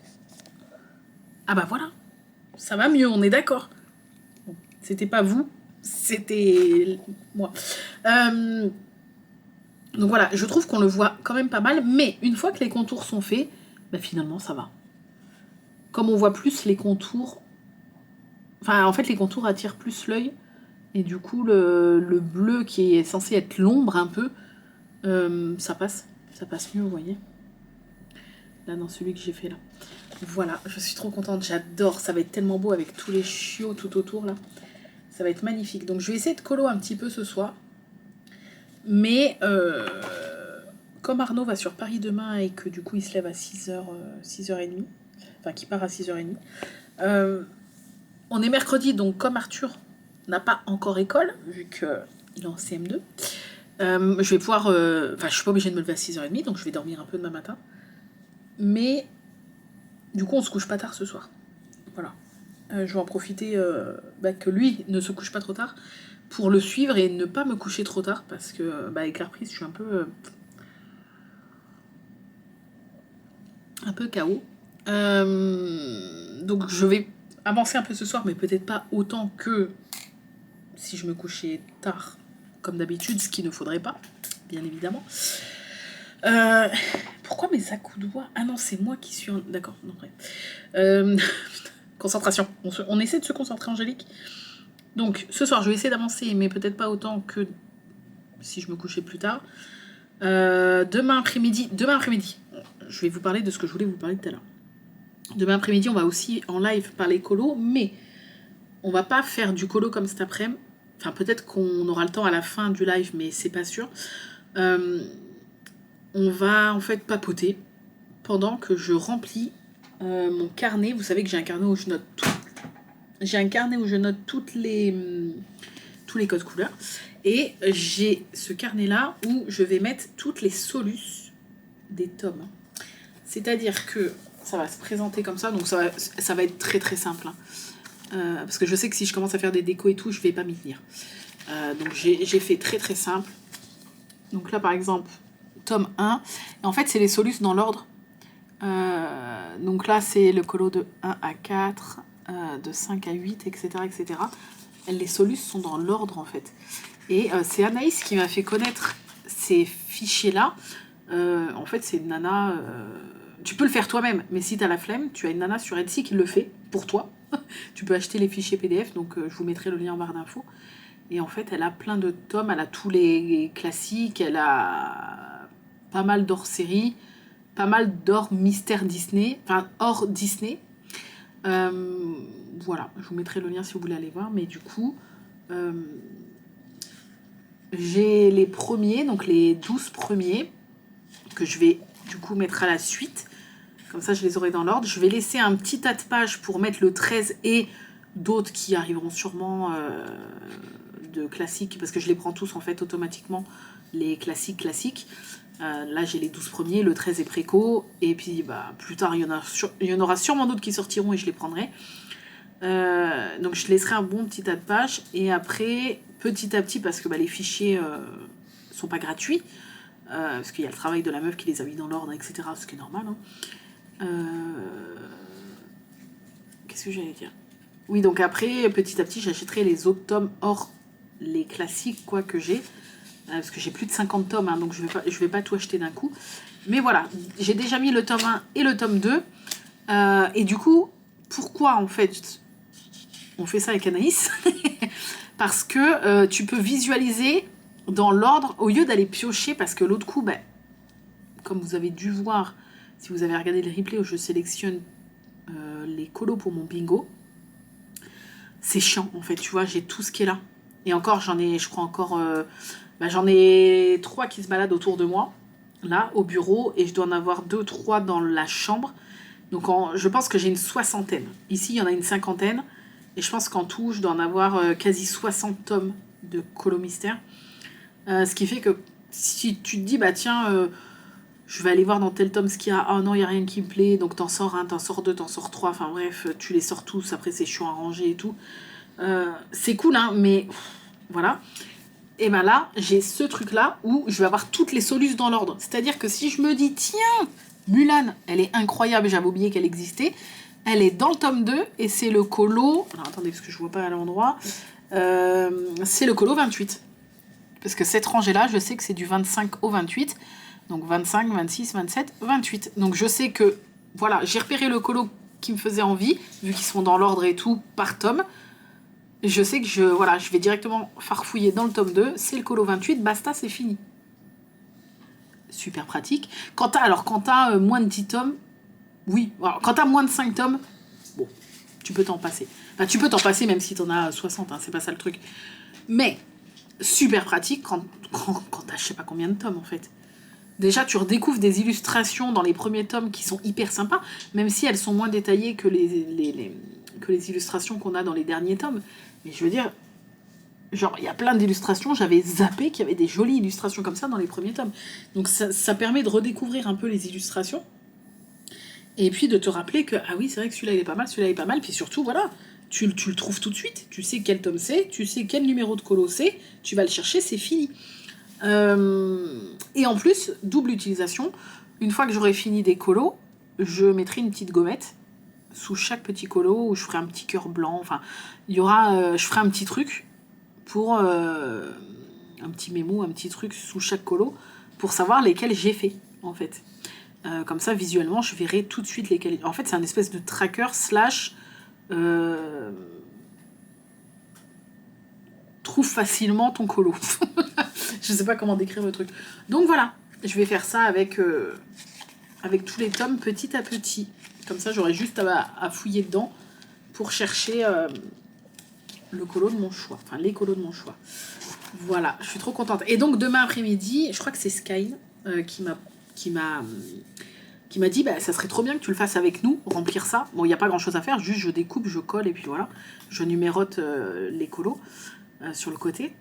Ah bah voilà. Ça va mieux, on est d'accord. Bon, c'était pas vous, c'était moi. Donc voilà, je trouve qu'on le voit quand même pas mal, mais une fois que les contours sont faits, bah finalement ça va. Comme on voit plus les contours, enfin en fait les contours attirent plus l'œil, et du coup le bleu qui est censé être l'ombre un peu, ça passe mieux, vous voyez. Là dans celui que j'ai fait là. Voilà, je suis trop contente, j'adore, ça va être tellement beau avec tous les chiots tout autour là. Ça va être magnifique. Donc je vais essayer de colo un petit peu ce soir. Mais comme Arnaud va sur Paris demain et que du coup il se lève à 6h30, enfin qu'il part à 6h30, on est mercredi, donc comme Arthur n'a pas encore école, vu qu'il est en CM2, je vais pouvoir... Enfin, je suis pas obligée de me lever à 6h30, donc je vais dormir un peu demain matin. Mais... Du coup, on se couche pas tard ce soir. Voilà. Je vais en profiter que lui ne se couche pas trop tard pour le suivre et ne pas me coucher trop tard parce que avec la reprise, je suis un peu KO. Donc je vais avancer un peu ce soir, mais peut-être pas autant que si je me couchais tard comme d'habitude, ce qu'il ne faudrait pas, bien évidemment. Pourquoi mes à-coups de doigts? Ah non, c'est moi qui suis... D'accord, non, bref. Concentration. On essaie de se concentrer, Angélique. Donc, ce soir, je vais essayer d'avancer, mais peut-être pas autant que si je me couchais plus tard. Demain après-midi, je vais vous parler de ce que je voulais vous parler tout à l'heure. Demain après-midi, on va aussi en live parler colo, mais on va pas faire du colo comme cet après-midi. Enfin, peut-être qu'on aura le temps à la fin du live, mais c'est pas sûr. On va en fait papoter pendant que je remplis mon carnet. Vous savez que j'ai un carnet où je note tout. J'ai un carnet où je note tous les codes couleurs. Et j'ai ce carnet-là où je vais mettre toutes les solus des tomes. C'est-à-dire que ça va se présenter comme ça, donc ça va être très très simple. Parce que je sais que si je commence à faire des décos et tout, je vais pas m'y tenir. Donc j'ai fait très très simple. Donc là par exemple, tome 1. Et en fait c'est les solus dans l'ordre. Donc là c'est le colo de 1 à 4, de 5 à 8, etc. etc. Les solus sont dans l'ordre en fait. Et c'est Anaïs qui m'a fait connaître ces fichiers-là. En fait, c'est une nana... tu peux le faire toi-même, mais si tu as la flemme, tu as une nana sur Etsy qui le fait pour toi. Tu peux acheter les fichiers PDF, donc je vous mettrai le lien en barre d'infos. Et en fait, elle a plein de tomes, elle a tous les classiques, elle a pas mal d'hors-série, pas mal d'hors mystère Disney, enfin hors Disney. Voilà, je vous mettrai le lien si vous voulez aller voir, mais du coup... j'ai les premiers, donc les 12 premiers, que je vais du coup mettre à la suite. Comme ça, je les aurai dans l'ordre. Je vais laisser un petit tas de pages pour mettre le 13 et d'autres qui arriveront sûrement de classiques, parce que je les prends tous en fait automatiquement, les classiques. Là, j'ai les 12 premiers, le 13 est préco, et puis plus tard, il y en aura sûrement d'autres qui sortiront et je les prendrai. Donc je laisserai un bon petit tas de pages, et après petit à petit, parce que les fichiers sont pas gratuits, parce qu'il y a le travail de la meuf qui les a mis dans l'ordre, etc., ce qui est normal, hein. Qu'est-ce que j'allais dire? Oui, donc après petit à petit j'achèterai les autres tomes hors les classiques quoi que j'ai, parce que j'ai plus de 50 tomes, hein, donc je vais pas tout acheter d'un coup, mais voilà, j'ai déjà mis le tome 1 et le tome 2, et du coup pourquoi en fait on fait ça avec Anaïs? Parce que tu peux visualiser dans l'ordre au lieu d'aller piocher, parce que l'autre coup, comme vous avez dû voir, si vous avez regardé le replay où je sélectionne les colos pour mon bingo, c'est chiant en fait, tu vois, j'ai tout ce qui est là. Et encore, j'en ai 3 qui se baladent autour de moi, là, au bureau, et je dois en avoir 2-3 dans la chambre. Donc je pense que j'ai une 60aine. Ici, il y en a une 50aine. Et je pense qu'en tout, je dois en avoir quasi 60 tomes de colo mystère. Ce qui fait que si tu te dis, tiens, je vais aller voir dans tel tome ce qu'il y a. Oh non, il n'y a rien qui me plaît. Donc t'en sors un, t'en sors deux, t'en sors trois. Enfin bref, tu les sors tous. Après, c'est chiant à ranger et tout. C'est cool, hein, mais voilà. Et là, j'ai ce truc-là où je vais avoir toutes les solus dans l'ordre. C'est-à-dire que si je me dis, tiens, Mulan, elle est incroyable, j'avais oublié qu'elle existait. Elle est dans le tome 2 et c'est le colo... Alors attendez, parce que je ne vois pas à l'endroit. C'est le colo 28. Parce que cette rangée-là, je sais que c'est du 25 au 28. Donc 25, 26, 27, 28. Donc je sais que, voilà, j'ai repéré le colo qui me faisait envie, vu qu'ils sont dans l'ordre et tout, par tome. Je sais que je vais directement farfouiller dans le tome 2. C'est le colo 28, basta, c'est fini. Super pratique. Quand t'as moins de 10 tomes, oui. Alors, quand t'as moins de 5 tomes, bon, tu peux t'en passer. Enfin, tu peux t'en passer même si t'en as 60, hein, c'est pas ça le truc. Mais, super pratique quand t'as je sais pas combien de tomes en fait. Déjà, tu redécouvres des illustrations dans les premiers tomes qui sont hyper sympas, même si elles sont moins détaillées que les illustrations qu'on a dans les derniers tomes. Mais je veux dire, genre, il y a plein d'illustrations, j'avais zappé qu'il y avait des jolies illustrations comme ça dans les premiers tomes. Donc ça permet de redécouvrir un peu les illustrations. Et puis de te rappeler que, ah oui, c'est vrai que celui-là il est pas mal, celui-là il est pas mal. Puis surtout, voilà, tu le trouves tout de suite. Tu sais quel tome c'est, tu sais quel numéro de colo c'est, tu vas le chercher, c'est fini. Et en plus, double utilisation. Une fois que j'aurai fini des colos, je mettrai une petite gommette sous chaque petit colo où je ferai un petit cœur blanc. Enfin, il y aura, je ferai un petit truc pour un petit mémo, un petit truc sous chaque colo pour savoir lesquels j'ai fait en fait. Comme ça, visuellement, je verrai tout de suite lesquels. En fait, c'est un espèce de tracker slash trouve facilement ton colo. Je sais pas comment décrire le truc. Donc voilà, je vais faire ça avec tous les tomes petit à petit. Comme ça, j'aurai juste à fouiller dedans pour chercher le colo de mon choix. Enfin, les colos de mon choix. Voilà, je suis trop contente. Et donc, demain après-midi, je crois que c'est Sky qui m'a dit bah, ça serait trop bien que tu le fasses avec nous, remplir ça. Bon, il n'y a pas grand-chose à faire, juste je découpe, je colle et puis voilà. Je numérote les colos sur le côté.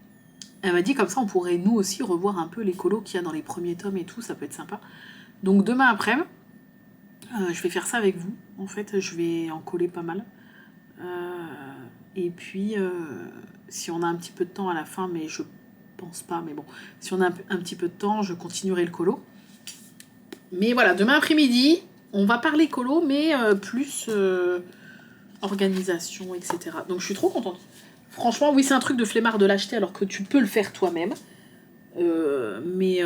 Elle m'a dit comme ça, on pourrait nous aussi revoir un peu les colos qu'il y a dans les premiers tomes et tout, ça peut être sympa. Donc demain après-midi, je vais faire ça avec vous. En fait, je vais en coller pas mal. Et puis, si on a un petit peu de temps à la fin, mais je pense pas, mais bon, si on a un petit peu de temps, je continuerai le colo. Mais voilà, demain après-midi, on va parler colo, mais plus organisation, etc. Donc je suis trop contente. Franchement, oui, c'est un truc de flemmard de l'acheter alors que tu peux le faire toi-même. Mais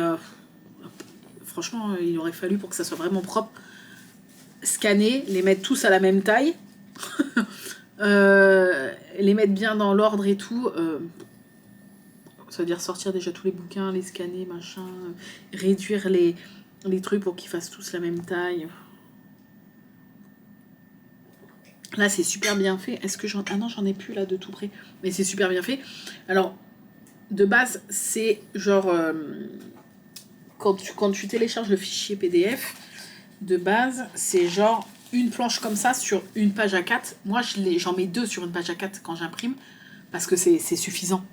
franchement, il aurait fallu pour que ça soit vraiment propre. Scanner, les mettre tous à la même taille. Les mettre bien dans l'ordre et tout. Ça veut dire sortir déjà tous les bouquins, les scanner, machin. Réduire les trucs pour qu'ils fassent tous la même taille. Là, c'est super bien fait. Est-ce que ah non, j'en ai plus là de tout près. Mais c'est super bien fait. Alors, de base, c'est genre... quand tu télécharges le fichier PDF, de base, c'est genre une planche comme ça sur une page A4. Moi, j'en mets 2 sur une page A4 quand j'imprime. Parce que c'est suffisant.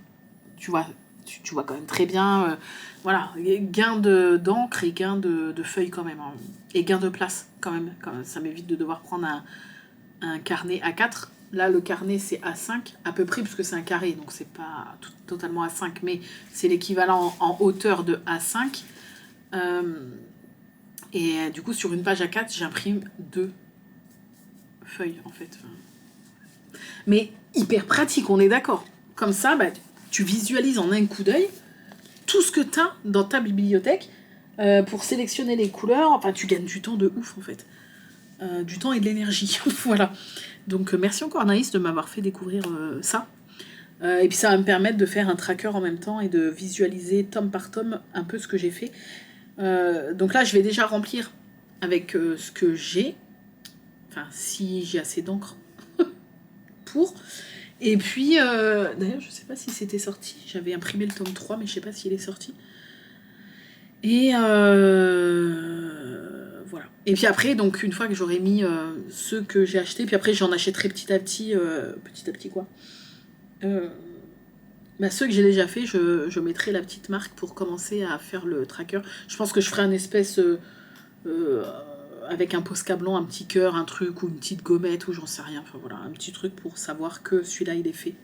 Tu vois, tu vois quand même très bien... voilà, gain d'encre et gain de feuilles quand même. Hein. Et gain de place quand même. Ça m'évite de devoir prendre un carnet A4. Là, le carnet, c'est A5 à peu près, parce que c'est un carré, donc c'est pas totalement A5, mais c'est l'équivalent en hauteur de A5. Et du coup, sur une page A4, j'imprime 2 feuilles, en fait. Mais hyper pratique, on est d'accord. Comme ça, bah, tu visualises en un coup d'œil tout ce que tu as dans ta bibliothèque pour sélectionner les couleurs. Enfin, tu gagnes du temps de ouf, en fait. Du temps et de l'énergie. Voilà. Donc, merci encore, Anaïs, de m'avoir fait découvrir ça. Et puis, ça va me permettre de faire un tracker en même temps et de visualiser tome par tome un peu ce que j'ai fait. Donc là, je vais déjà remplir avec ce que j'ai. Enfin, si j'ai assez d'encre pour. Et puis, d'ailleurs, je sais pas si c'était sorti. J'avais imprimé le tome 3, mais je sais pas s'il est sorti. Et voilà. Et puis après, donc, une fois que j'aurai mis ceux que j'ai achetés, puis après, j'en achèterai petit à petit quoi. Bah, ceux que j'ai déjà fait, je mettrai la petite marque pour commencer à faire le tracker. Je pense que je ferai un espèce avec un Posca blanc, un petit cœur, un truc ou une petite gommette ou j'en sais rien. Enfin voilà, un petit truc pour savoir que celui-là il est fait.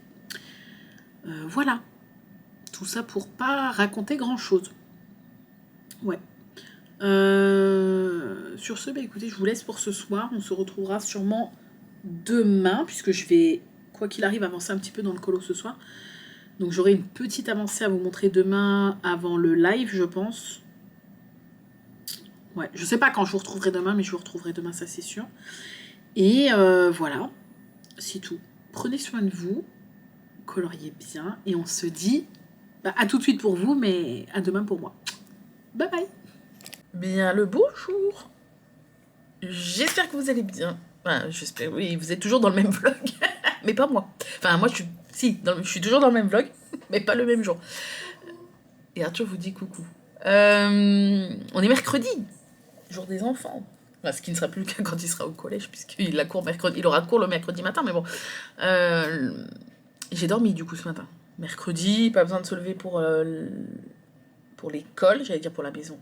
Voilà. Tout ça pour pas raconter grand-chose. Ouais. Sur ce, bah écoutez, je vous laisse pour ce soir. On se retrouvera sûrement demain, puisque je vais, quoi qu'il arrive, avancer un petit peu dans le colo ce soir. Donc j'aurai une petite avancée à vous montrer demain avant le live, je pense. Ouais, je sais pas quand je vous retrouverai demain, mais je vous retrouverai demain, ça c'est sûr. Et voilà, c'est tout. Prenez soin de vous, coloriez bien, et on se dit bah, à tout de suite pour vous, mais à demain pour moi. Bye bye. Bien le bonjour. J'espère que vous allez bien. Enfin, j'espère, oui, vous êtes toujours dans le même vlog, mais pas moi. Enfin, moi, je suis toujours dans le même vlog, mais pas le même jour. Et Arthur vous dit coucou. On est mercredi, jour des enfants. Enfin, ce qui ne sera plus le cas quand il sera au collège, puisqu'il a cours mercredi. Il aura cours le mercredi matin, mais bon. J'ai dormi du coup ce matin. Mercredi, pas besoin de se lever pour l'école, j'allais dire pour la maison.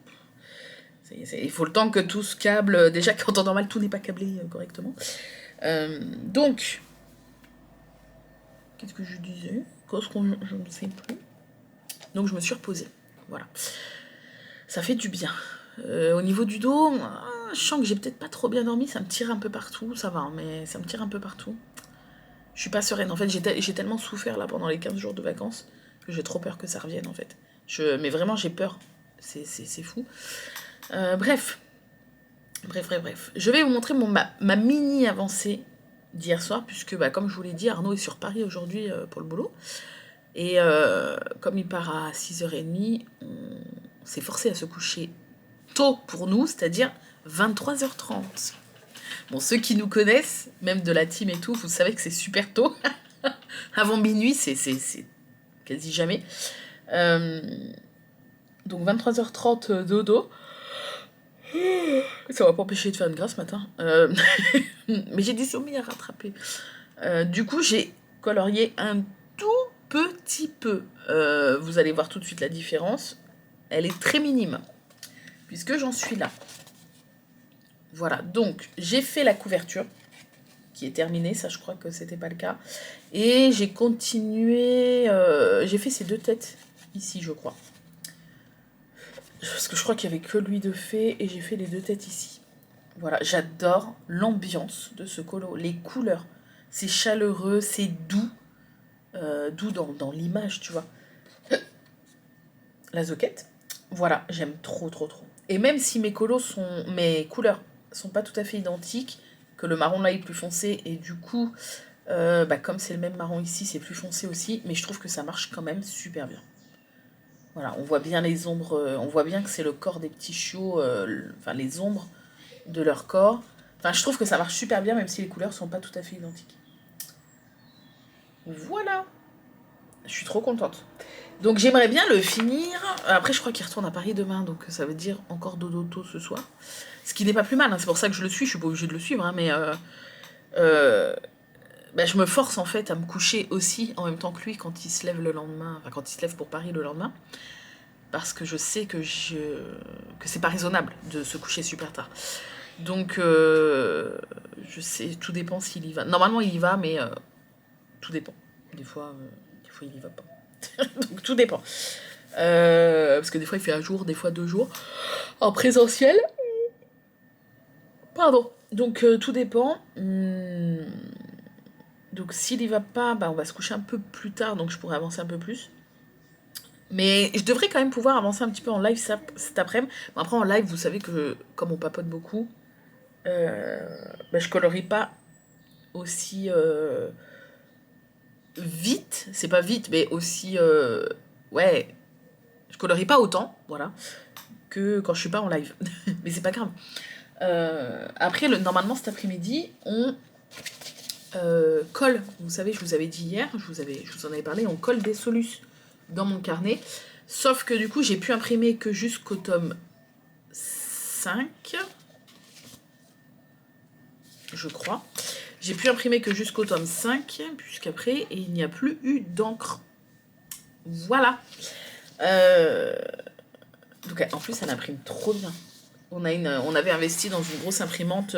Il faut le temps que tout se câble. Déjà qu'en temps normal, tout n'est pas câblé correctement. Donc, qu'est-ce que je disais? Je ne sais plus. Donc, je me suis reposée. Voilà. Ça fait du bien. Au niveau du dos, je sens que j'ai peut-être pas trop bien dormi. Ça me tire un peu partout. Ça va, mais ça me tire un peu partout. Je suis pas sereine. En fait, j'ai tellement souffert là pendant les 15 jours de vacances que j'ai trop peur que ça revienne, en fait. Mais vraiment, j'ai peur. C'est fou. Bref. Je vais vous montrer ma mini avancée d'hier soir, puisque, comme je vous l'ai dit, Arnaud est sur Paris aujourd'hui pour le boulot. Et comme il part à 6h30, on s'est forcé à se coucher tôt pour nous, c'est-à-dire 23h30. Bon, ceux qui nous connaissent, même de la team et tout, vous savez que c'est super tôt. Avant minuit, c'est quasi jamais. Donc 23h30 dodo. Ça va pas empêcher de faire une grasse ce matin. Mais j'ai du sommeil à rattraper. Du coup, j'ai colorié un tout petit peu. Vous allez voir tout de suite la différence. Elle est très minime, puisque j'en suis là. Voilà, donc j'ai fait la couverture, qui est terminée, ça je crois que c'était pas le cas. Et j'ai continué, j'ai fait ces 2 têtes ici, je crois. Parce que je crois qu'il y avait que lui de fait, et j'ai fait les 2 têtes ici. Voilà, j'adore l'ambiance de ce colo, les couleurs. C'est chaleureux, c'est doux. Doux dans l'image, tu vois. La zoquette. Voilà, j'aime trop. Et même si mes couleurs sont pas tout à fait identiques, que le marron là est plus foncé, et du coup, comme c'est le même marron ici, c'est plus foncé aussi, mais je trouve que ça marche quand même super bien. Voilà, on voit bien les ombres, on voit bien que c'est le corps des petits chiots, les ombres de leur corps. Enfin, je trouve que ça marche super bien, même si les couleurs sont pas tout à fait identiques. Voilà. Je suis trop contente. Donc j'aimerais bien le finir. Après, je crois qu'il retourne à Paris demain, donc ça veut dire encore dodo tôt ce soir. Ce qui n'est pas plus mal, hein. C'est pour ça que je le suis. Je suis pas obligée de le suivre, hein, mais je me force en fait à me coucher aussi en même temps que lui quand il se lève le lendemain, enfin quand il se lève pour Paris le lendemain, parce que je sais que c'est pas raisonnable de se coucher super tard. Donc je sais, tout dépend s'il y va. Normalement il y va, mais tout dépend. Des fois il y va pas. Donc tout dépend. Parce que des fois il fait 1 jour, des fois 2 jours. En présentiel. Pardon. Donc tout dépend. Donc s'il y va pas, on va se coucher un peu plus tard, donc je pourrais avancer un peu plus. Mais je devrais quand même pouvoir avancer un petit peu en live cet après-midi. Bon, après en live, vous savez que comme on papote beaucoup, je colorie pas aussi vite. C'est pas vite, mais aussi ouais. Je colorie pas autant, voilà, que quand je suis pas en live. Mais c'est pas grave. Après, normalement cet après-midi, on colle. Vous savez, je vous avais dit hier, je vous en avais parlé, on colle des solus dans mon carnet. Sauf que du coup, j'ai pu imprimer que jusqu'au tome 5. Je crois. J'ai pu imprimer que jusqu'au tome 5, puisqu'après, il n'y a plus eu d'encre. Voilà. Donc, en plus, elle imprime trop bien. On avait investi dans une grosse imprimante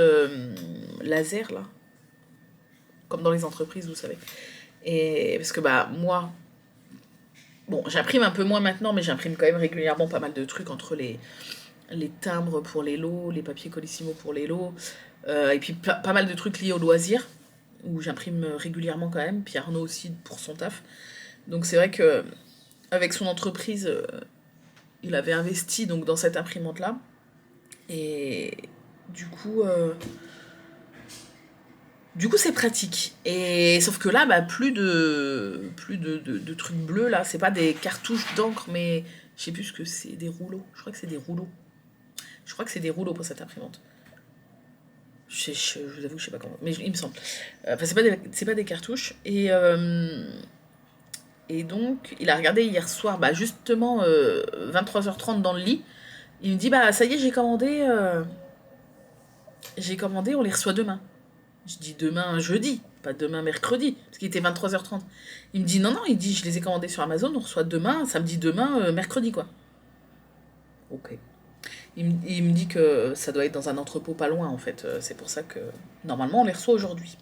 laser, là. Comme dans les entreprises, vous savez. Et parce que, moi... Bon, j'imprime un peu moins maintenant, mais j'imprime quand même régulièrement pas mal de trucs entre les timbres pour les lots, les papiers Colissimo pour les lots, et puis pas mal de trucs liés au loisir, où j'imprime régulièrement quand même, puis Arnaud aussi pour son taf. Donc c'est vrai que avec son entreprise, il avait investi donc dans cette imprimante-là, et du coup c'est pratique. Et sauf que là, plus de trucs bleus là, c'est pas des cartouches d'encre, mais je sais plus ce que c'est, des rouleaux. Je crois que c'est des rouleaux. Je crois que c'est des rouleaux pour cette imprimante. Je vous avoue, je sais pas comment, mais il me semble. Enfin, c'est pas des cartouches. Et donc, il a regardé hier soir, justement, 23h30 dans le lit. Il me dit, ça y est, j'ai commandé, on les reçoit demain. Je dis demain jeudi, pas demain mercredi, parce qu'il était 23h30. Il me dit non, il dit je les ai commandés sur Amazon, on reçoit demain, samedi demain, mercredi quoi. Ok. Il me dit que ça doit être dans un entrepôt pas loin en fait, c'est pour ça que normalement on les reçoit aujourd'hui.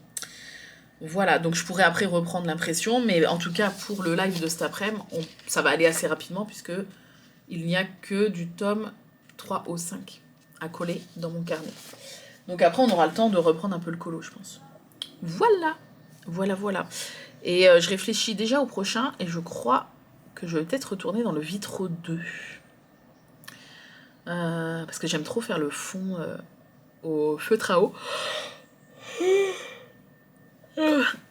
Voilà, donc je pourrais après reprendre l'impression, mais en tout cas pour le live de cet après-midi, ça va aller assez rapidement puisque il n'y a que du tome 3 au 5 à coller dans mon carnet. Donc après, on aura le temps de reprendre un peu le colo, je pense. Voilà. Et je réfléchis déjà au prochain, et je crois que je vais peut-être retourner dans le Vitro 2. Parce que j'aime trop faire le fond au feutre à eau.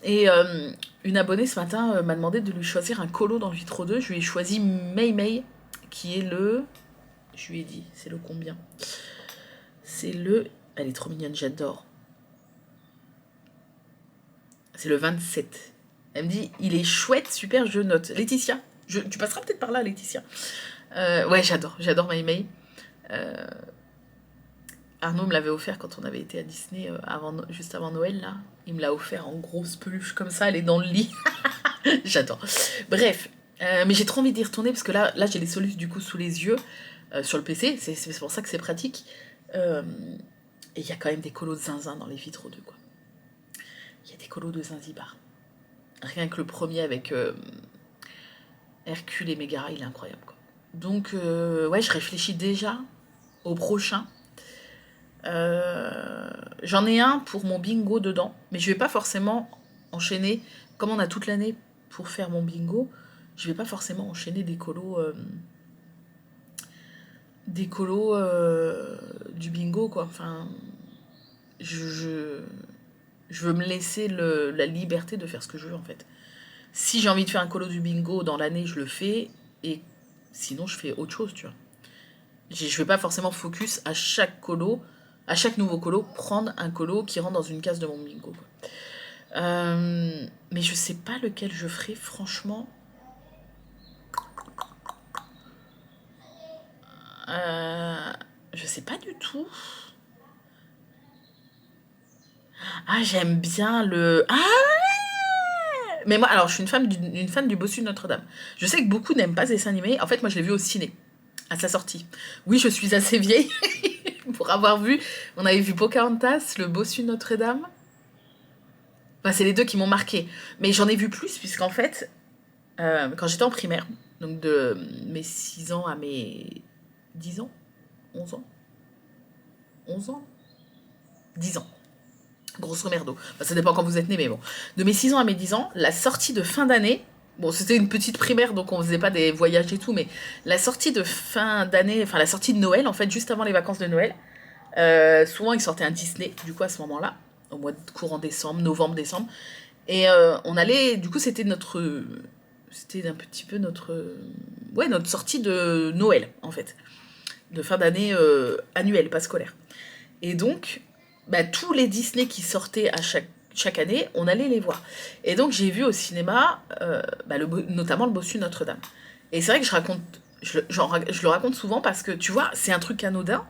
Et Une abonnée ce matin m'a demandé de lui choisir un colo dans le Vitro 2. Je lui ai choisi Mei Mei, qui est le... Je lui ai dit, c'est le combien? C'est le... Elle est trop mignonne, j'adore. C'est le 27. Elle me dit, il est chouette, super, je note. Laetitia, tu passeras peut-être par là, Laetitia. Ouais, j'adore Mei Mei. Arnaud me l'avait offert quand on avait été à Disney juste avant Noël, là. Il me l'a offert en grosse peluche comme ça, elle est dans le lit. J'adore. Bref, mais j'ai trop envie d'y retourner parce que là j'ai les solus du coup sous les yeux sur le PC, c'est pour ça que c'est pratique. Et il y a quand même des colos de zinzin dans les Vitro 2, quoi. Il y a des colos de Zanzibar. Rien que le premier avec Hercule et Mégara, il est incroyable, quoi. Donc, ouais, je réfléchis déjà au prochain. J'en ai un pour mon bingo dedans, mais je vais pas forcément enchaîner, comme on a toute l'année pour faire mon bingo, je vais pas forcément enchaîner des colos du bingo, quoi. Enfin, je veux me laisser la liberté de faire ce que je veux, en fait. Si j'ai envie de faire un colo du bingo dans l'année, je le fais, et sinon je fais autre chose, tu vois. Je vais pas forcément focus à chaque nouveau colo, prendre un colo qui rentre dans une case de mon bingo, quoi. Mais je sais pas lequel je ferai, franchement. Je sais pas du tout. Ah, j'aime bien le... Ah, mais moi, alors, je suis une fan du Bossu de Notre-Dame. Je sais que beaucoup n'aiment pas ce dessin animé. En fait, moi, je l'ai vu au ciné, à sa sortie. Oui, je suis assez vieille pour avoir vu... On avait vu Pocahontas, le Bossu de Notre-Dame. Enfin, c'est les deux qui m'ont marqué. Mais j'en ai vu plus, puisqu'en fait, quand j'étais en primaire, donc de mes 6 ans à mes 10 ans, 11 ans, 11 ans, 10 ans. Grosso merdo. Enfin, ça dépend quand vous êtes né, mais bon. De mes 6 ans à mes 10 ans, la sortie de fin d'année, bon, c'était une petite primaire, donc on faisait pas des voyages et tout, mais la sortie de fin d'année, enfin la sortie de Noël, en fait, juste avant les vacances de Noël, souvent ils sortaient un Disney, du coup, à ce moment-là, au mois de courant décembre, novembre, décembre. Et on allait, du coup, c'était un petit peu notre sortie de Noël, en fait. De fin d'année annuelle, pas scolaire. Et donc, bah, tous les Disney qui sortaient à chaque année, on allait les voir. Et donc, j'ai vu au cinéma, notamment le Bossu Notre-Dame. Et c'est vrai que je le raconte souvent parce que, tu vois, c'est un truc anodin,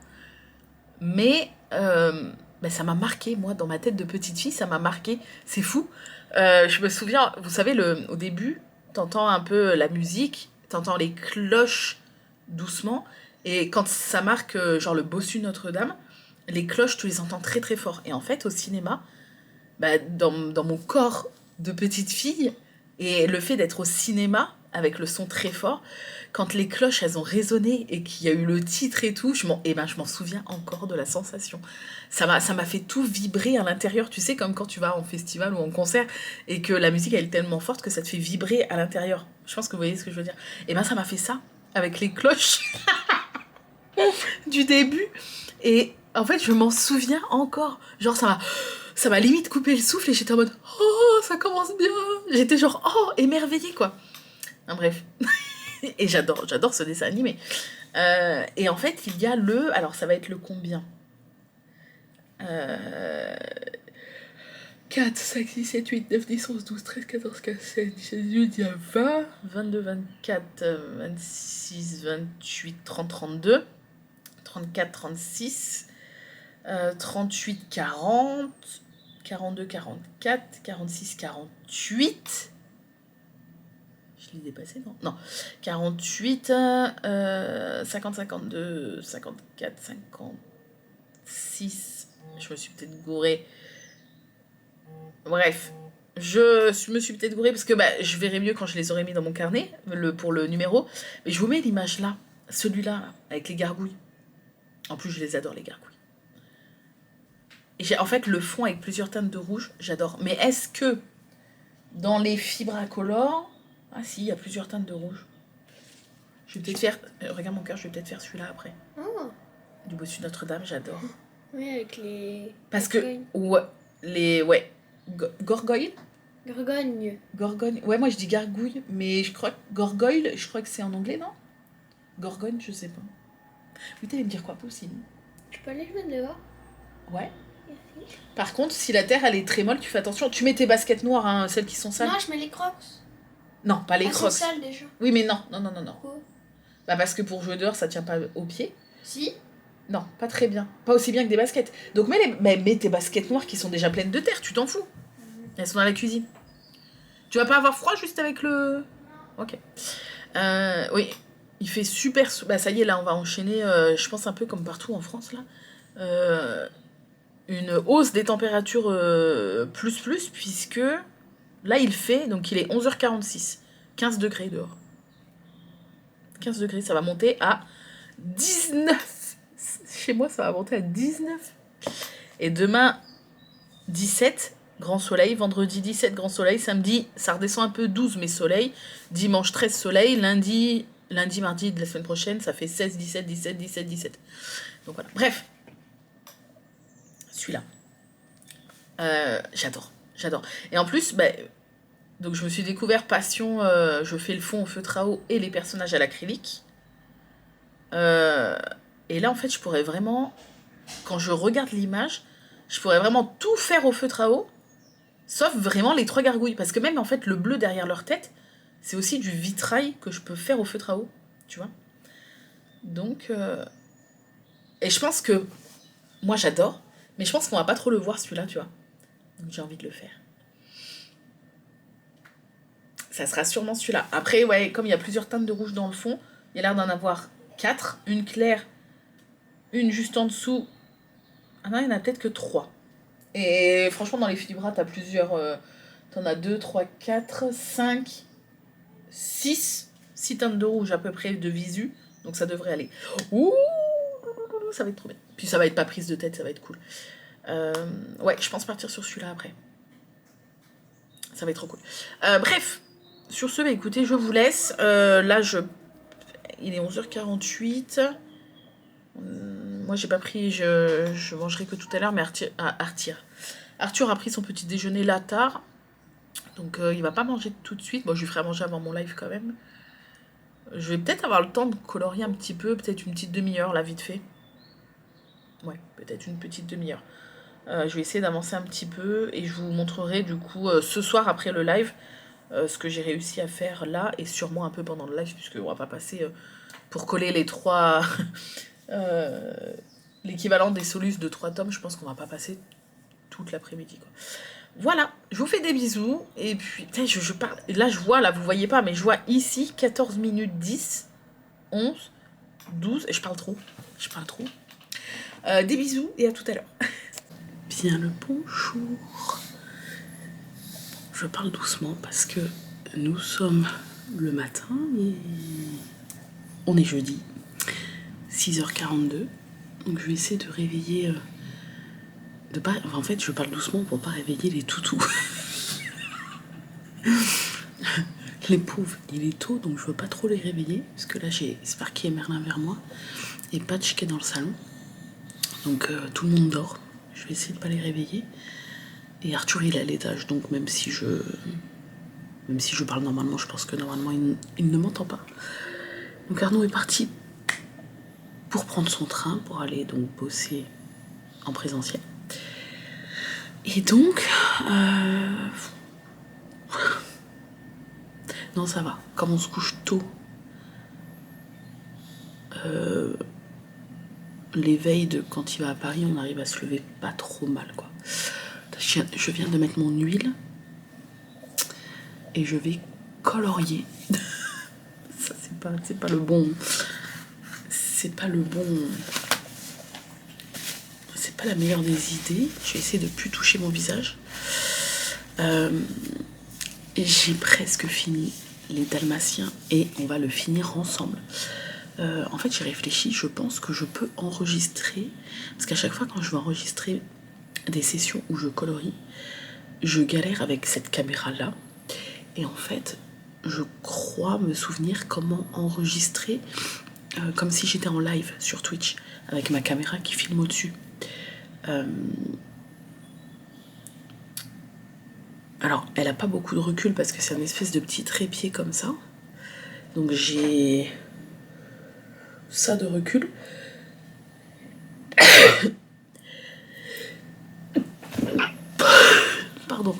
mais ça m'a marqué, moi, dans ma tête de petite fille, ça m'a marqué. C'est fou. Je me souviens, vous savez, au début, t'entends un peu la musique, t'entends les cloches doucement, et quand ça marque, genre le Bossu Notre-Dame, les cloches, tu les entends très très fort. Et en fait, au cinéma, dans mon corps de petite fille, et le fait d'être au cinéma, avec le son très fort, quand les cloches, elles ont résonné, et qu'il y a eu le titre et tout, je m'en souviens encore de la sensation. Ça m'a fait tout vibrer à l'intérieur, tu sais, comme quand tu vas en festival ou en concert, et que la musique, elle est tellement forte que ça te fait vibrer à l'intérieur. Je pense que vous voyez ce que je veux dire. Et ça m'a fait ça, avec les cloches du début, et en fait, je m'en souviens encore. Genre, ça m'a limite coupé le souffle et j'étais en mode oh, ça commence bien. J'étais genre oh, émerveillée, quoi. Bref. Et j'adore ce dessin animé. Et en fait, il y a alors, ça va être le combien 4, 5, 6, 7, 8, 9, 10, 11, 12, 13, 14, 15, 16, 17, 18, il y a 20, 22, 24, 26, 28, 30, 32, 34, 36, 38, 40, 42, 44, 46, 48. Je l'ai dépassé, non? Non. 48, 50, 52, 54, 56. Je me suis peut-être gourée. Bref. Je me suis peut-être gourée parce que je verrai mieux quand je les aurai mis dans mon carnet pour le numéro. Mais je vous mets l'image là. Celui-là, avec les gargouilles. En plus, je les adore, les gargouilles. Et j'ai en fait le fond avec plusieurs teintes de rouge, j'adore. Mais est-ce que dans les Fibracolor, ah si, il y a plusieurs teintes de rouge. Je vais peut-être faire, regarde mon cœur, je vais peut-être faire celui-là après. Oh. Du Bossu Notre-Dame, j'adore. Oui, avec les... Parce que, ouais, Gorgoyle. Gorgogne. Gorgogne. Ouais, moi je dis gargouille, mais je crois que gorgoyle, je crois que c'est en anglais, non? Gorgogne, je sais pas. Oui, t'allais me dire quoi possible? Tu peux aller jouer dehors? Ouais. Merci. Par contre, si la terre elle est très molle, tu fais attention. Tu mets tes baskets noires, hein, celles qui sont sales. Non, je mets les crocs. Non, pas les Elles crocs. sont sales déjà. Oui, mais non. Pourquoi? Bah parce que pour jouer dehors, ça tient pas aux pieds. Si. Non, pas très bien. Pas aussi bien que des baskets. Donc mets tes baskets noires qui sont déjà pleines de terre, tu t'en fous. Elles sont dans la cuisine. Tu vas pas avoir froid juste avec le... Ok. Oui, il fait super... Bah ça y est, là, on va enchaîner, je pense un peu comme partout en France, là. Une hausse des températures plus, puisque là, il fait, donc il est 11h46. 15 degrés dehors. 15 degrés, ça va monter à 19. Chez moi, ça va monter à 19. Et demain, 17, grand soleil. Vendredi, 17, grand soleil. Samedi, ça redescend un peu, 12, mais soleil. Dimanche, 13, soleil. Lundi, mardi de la semaine prochaine, ça fait 16, 17, 17, 17, 17. Donc voilà. Bref. Celui-là. J'adore. Et en plus, bah, donc je me suis découvert passion, je fais le fond au feutre à eau et les personnages à l'acrylique. Et là, en fait, je pourrais vraiment, quand je regarde l'image, je pourrais vraiment tout faire au feutre à eau, sauf vraiment les 3 gargouilles. Parce que même, en fait, le bleu derrière leur tête, c'est aussi du vitrail que je peux faire au feutre à eau, tu vois. Donc, et je pense que, moi, j'adore, mais je pense qu'on va pas trop le voir, celui-là, tu vois. Donc, j'ai envie de le faire. Ça sera sûrement celui-là. Après, ouais, comme il y a plusieurs teintes de rouge dans le fond, il y a l'air d'en avoir 4. Une claire, une juste en dessous. Ah non, il y en a peut-être que 3. Et franchement, dans les fibras, t'as plusieurs... t'en as 2, 3, 4, 5, 6. 6 teintes de rouge à peu près de visu. Donc ça devrait aller. Ouh, ça va être trop bien. Puis ça va être pas prise de tête, ça va être cool. Ouais, je pense partir sur celui-là après. Ça va être trop cool. Bref, sur ce, bah, écoutez, je vous laisse. Là, il est 11h48. Moi, j'ai pas pris... Je mangerai que tout à l'heure, mais Arthur a pris son petit déjeuner là tard. Donc, il va pas manger tout de suite. Bon, je lui ferai à manger avant mon live quand même. Je vais peut-être avoir le temps de colorier un petit peu. Peut-être une petite demi-heure, là, vite fait. Ouais, peut-être une petite demi-heure. Je vais essayer d'avancer un petit peu. Et je vous montrerai, du coup, ce soir, après le live... ce que j'ai réussi à faire là et sûrement un peu pendant le live puisque on va pas passer pour coller les 3 l'équivalent des solus de 3 tomes, je pense qu'on va pas passer toute l'après-midi quoi. Voilà, je vous fais des bisous et puis je parle là, je vois là, vous voyez pas mais je vois ici 14 minutes 10 11 12 et je parle trop. Des bisous et à tout à l'heure. Bien le bonjour. Je parle doucement parce que nous sommes le matin et on est jeudi, 6h42. Donc je vais essayer de réveiller... en fait, je parle doucement pour pas réveiller les toutous. Les pauvres, il est tôt, donc je veux pas trop les réveiller. Parce que là, j'ai Sparky et Merlin vers moi et Patch qui est dans le salon. Donc tout le monde dort. Je vais essayer de pas les réveiller. Et Arthur, il est à l'étage, donc même si je parle normalement, je pense que normalement, il ne m'entend pas. Donc Arnaud est parti pour prendre son train, pour aller donc bosser en présentiel. Et donc... non, ça va. Comme on se couche tôt, l'éveil de quand il va à Paris, on arrive à se lever pas trop mal, quoi. Je viens de mettre mon huile et je vais colorier. Ça, c'est pas le bon... C'est pas la meilleure des idées. Je vais essayer de plus toucher mon visage. J'ai presque fini les Dalmatiens et on va le finir ensemble. En fait, j'ai réfléchi, je pense que je peux enregistrer, parce qu'à chaque fois quand je veux enregistrer des sessions où je colorie, je galère avec cette caméra-là. Et en fait, je crois me souvenir comment enregistrer comme si j'étais en live sur Twitch, avec ma caméra qui filme au-dessus. Alors, elle a pas beaucoup de recul parce que c'est un espèce de petit trépied comme ça. Donc j'ai ça de recul. Pardon.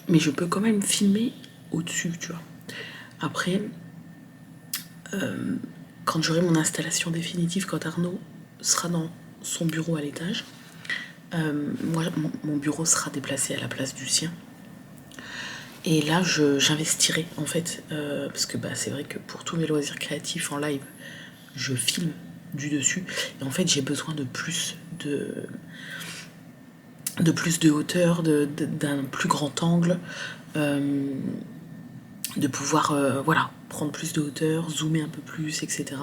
Mais je peux quand même filmer au-dessus, tu vois. Après, quand j'aurai mon installation définitive, quand Arnaud sera dans son bureau à l'étage, moi, mon bureau sera déplacé à la place du sien. Et là, j'investirai, en fait, parce que c'est vrai que pour tous mes loisirs créatifs en live, je filme du dessus. Et en fait, j'ai besoin de plus de hauteur, d'un plus grand angle, de pouvoir prendre plus de hauteur, zoomer un peu plus, etc.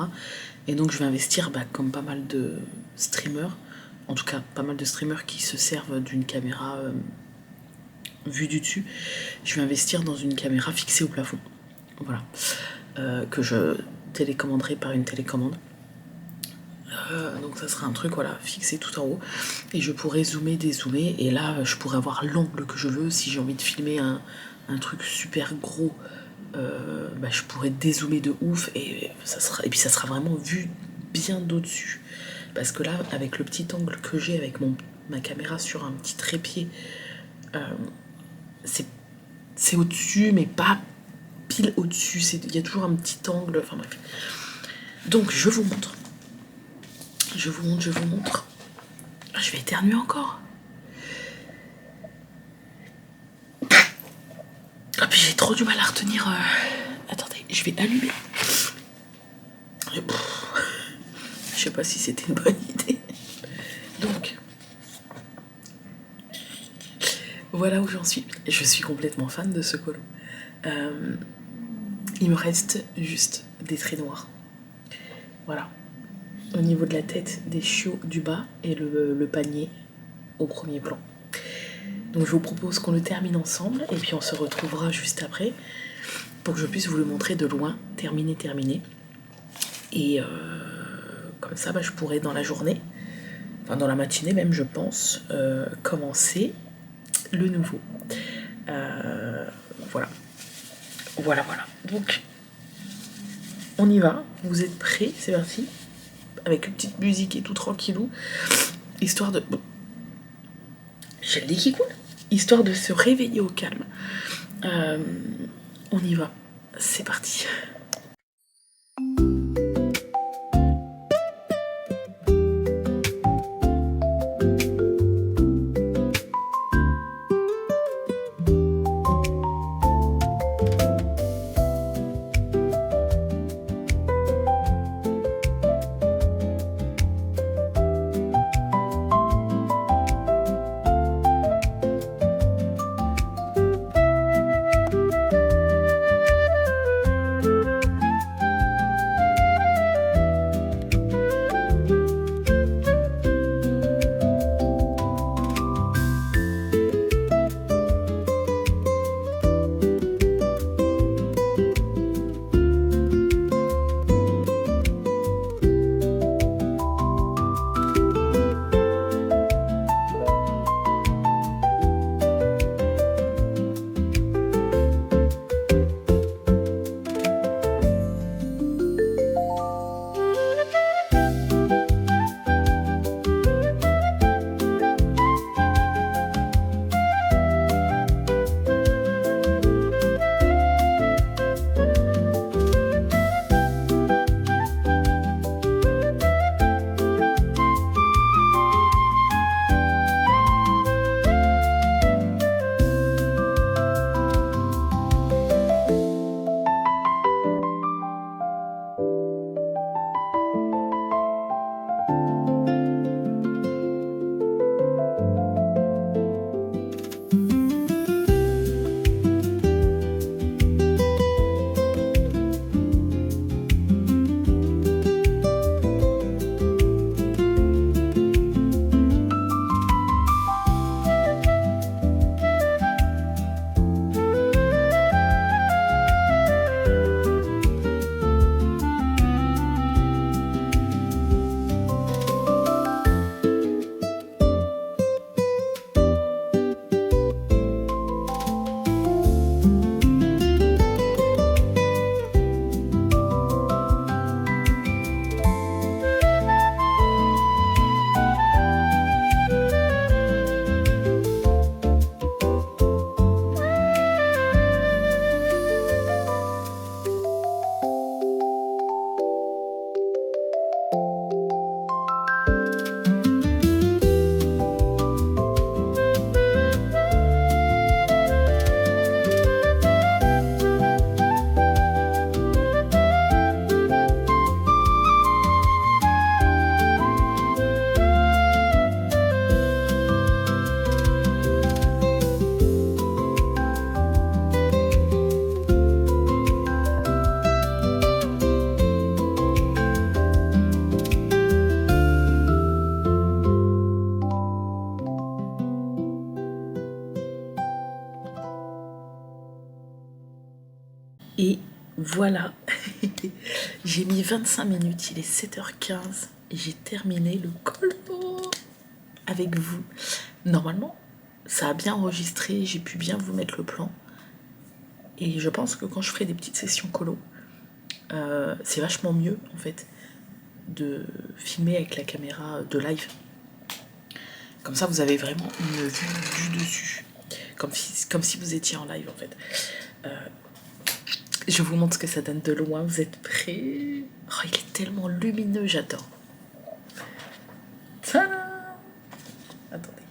Et donc je vais investir, comme pas mal de streamers, en tout cas pas mal de streamers qui se servent d'une caméra vue du dessus, je vais investir dans une caméra fixée au plafond, voilà, que je télécommanderai par une télécommande. Donc ça sera un truc fixé tout en haut et je pourrais zoomer, dézoomer et là je pourrais avoir l'angle que je veux. Si j'ai envie de filmer un truc super gros, je pourrais dézoomer de ouf et puis ça sera vraiment vu bien d'au-dessus, parce que là avec le petit angle que j'ai avec ma caméra sur un petit trépied, c'est au-dessus mais pas pile au-dessus, il y a toujours un petit angle, enfin bref. Donc je vous montre. Je vous montre. Je vais éternuer encore. Ah, puis j'ai trop du mal à retenir. Attendez, je vais allumer. Je sais pas si c'était une bonne idée. Donc, voilà où j'en suis. Je suis complètement fan de ce colo. Il me reste juste des traits noirs. Voilà. Au niveau de la tête, des chiots du bas et le panier au premier plan. Donc je vous propose qu'on le termine ensemble et puis on se retrouvera juste après pour que je puisse vous le montrer de loin, terminé. Et comme ça, je pourrai dans la journée, enfin dans la matinée même je pense, commencer le nouveau. Voilà. Donc on y va, vous êtes prêts, c'est parti. Avec une petite musique et tout tranquillou, histoire de... J'ai le nez qui coule. Histoire de se réveiller au calme. On y va, c'est parti. Voilà, j'ai mis 25 minutes, il est 7h15 et j'ai terminé le colpo avec vous. Normalement, ça a bien enregistré, j'ai pu bien vous mettre le plan. Et je pense que quand je ferai des petites sessions colo, c'est vachement mieux en fait de filmer avec la caméra de live. Comme ça, vous avez vraiment une vue du dessus, comme si vous étiez en live en fait. Je vous montre ce que ça donne de loin, vous êtes prêts? Oh, il est tellement lumineux, j'adore. Tadam! Attendez.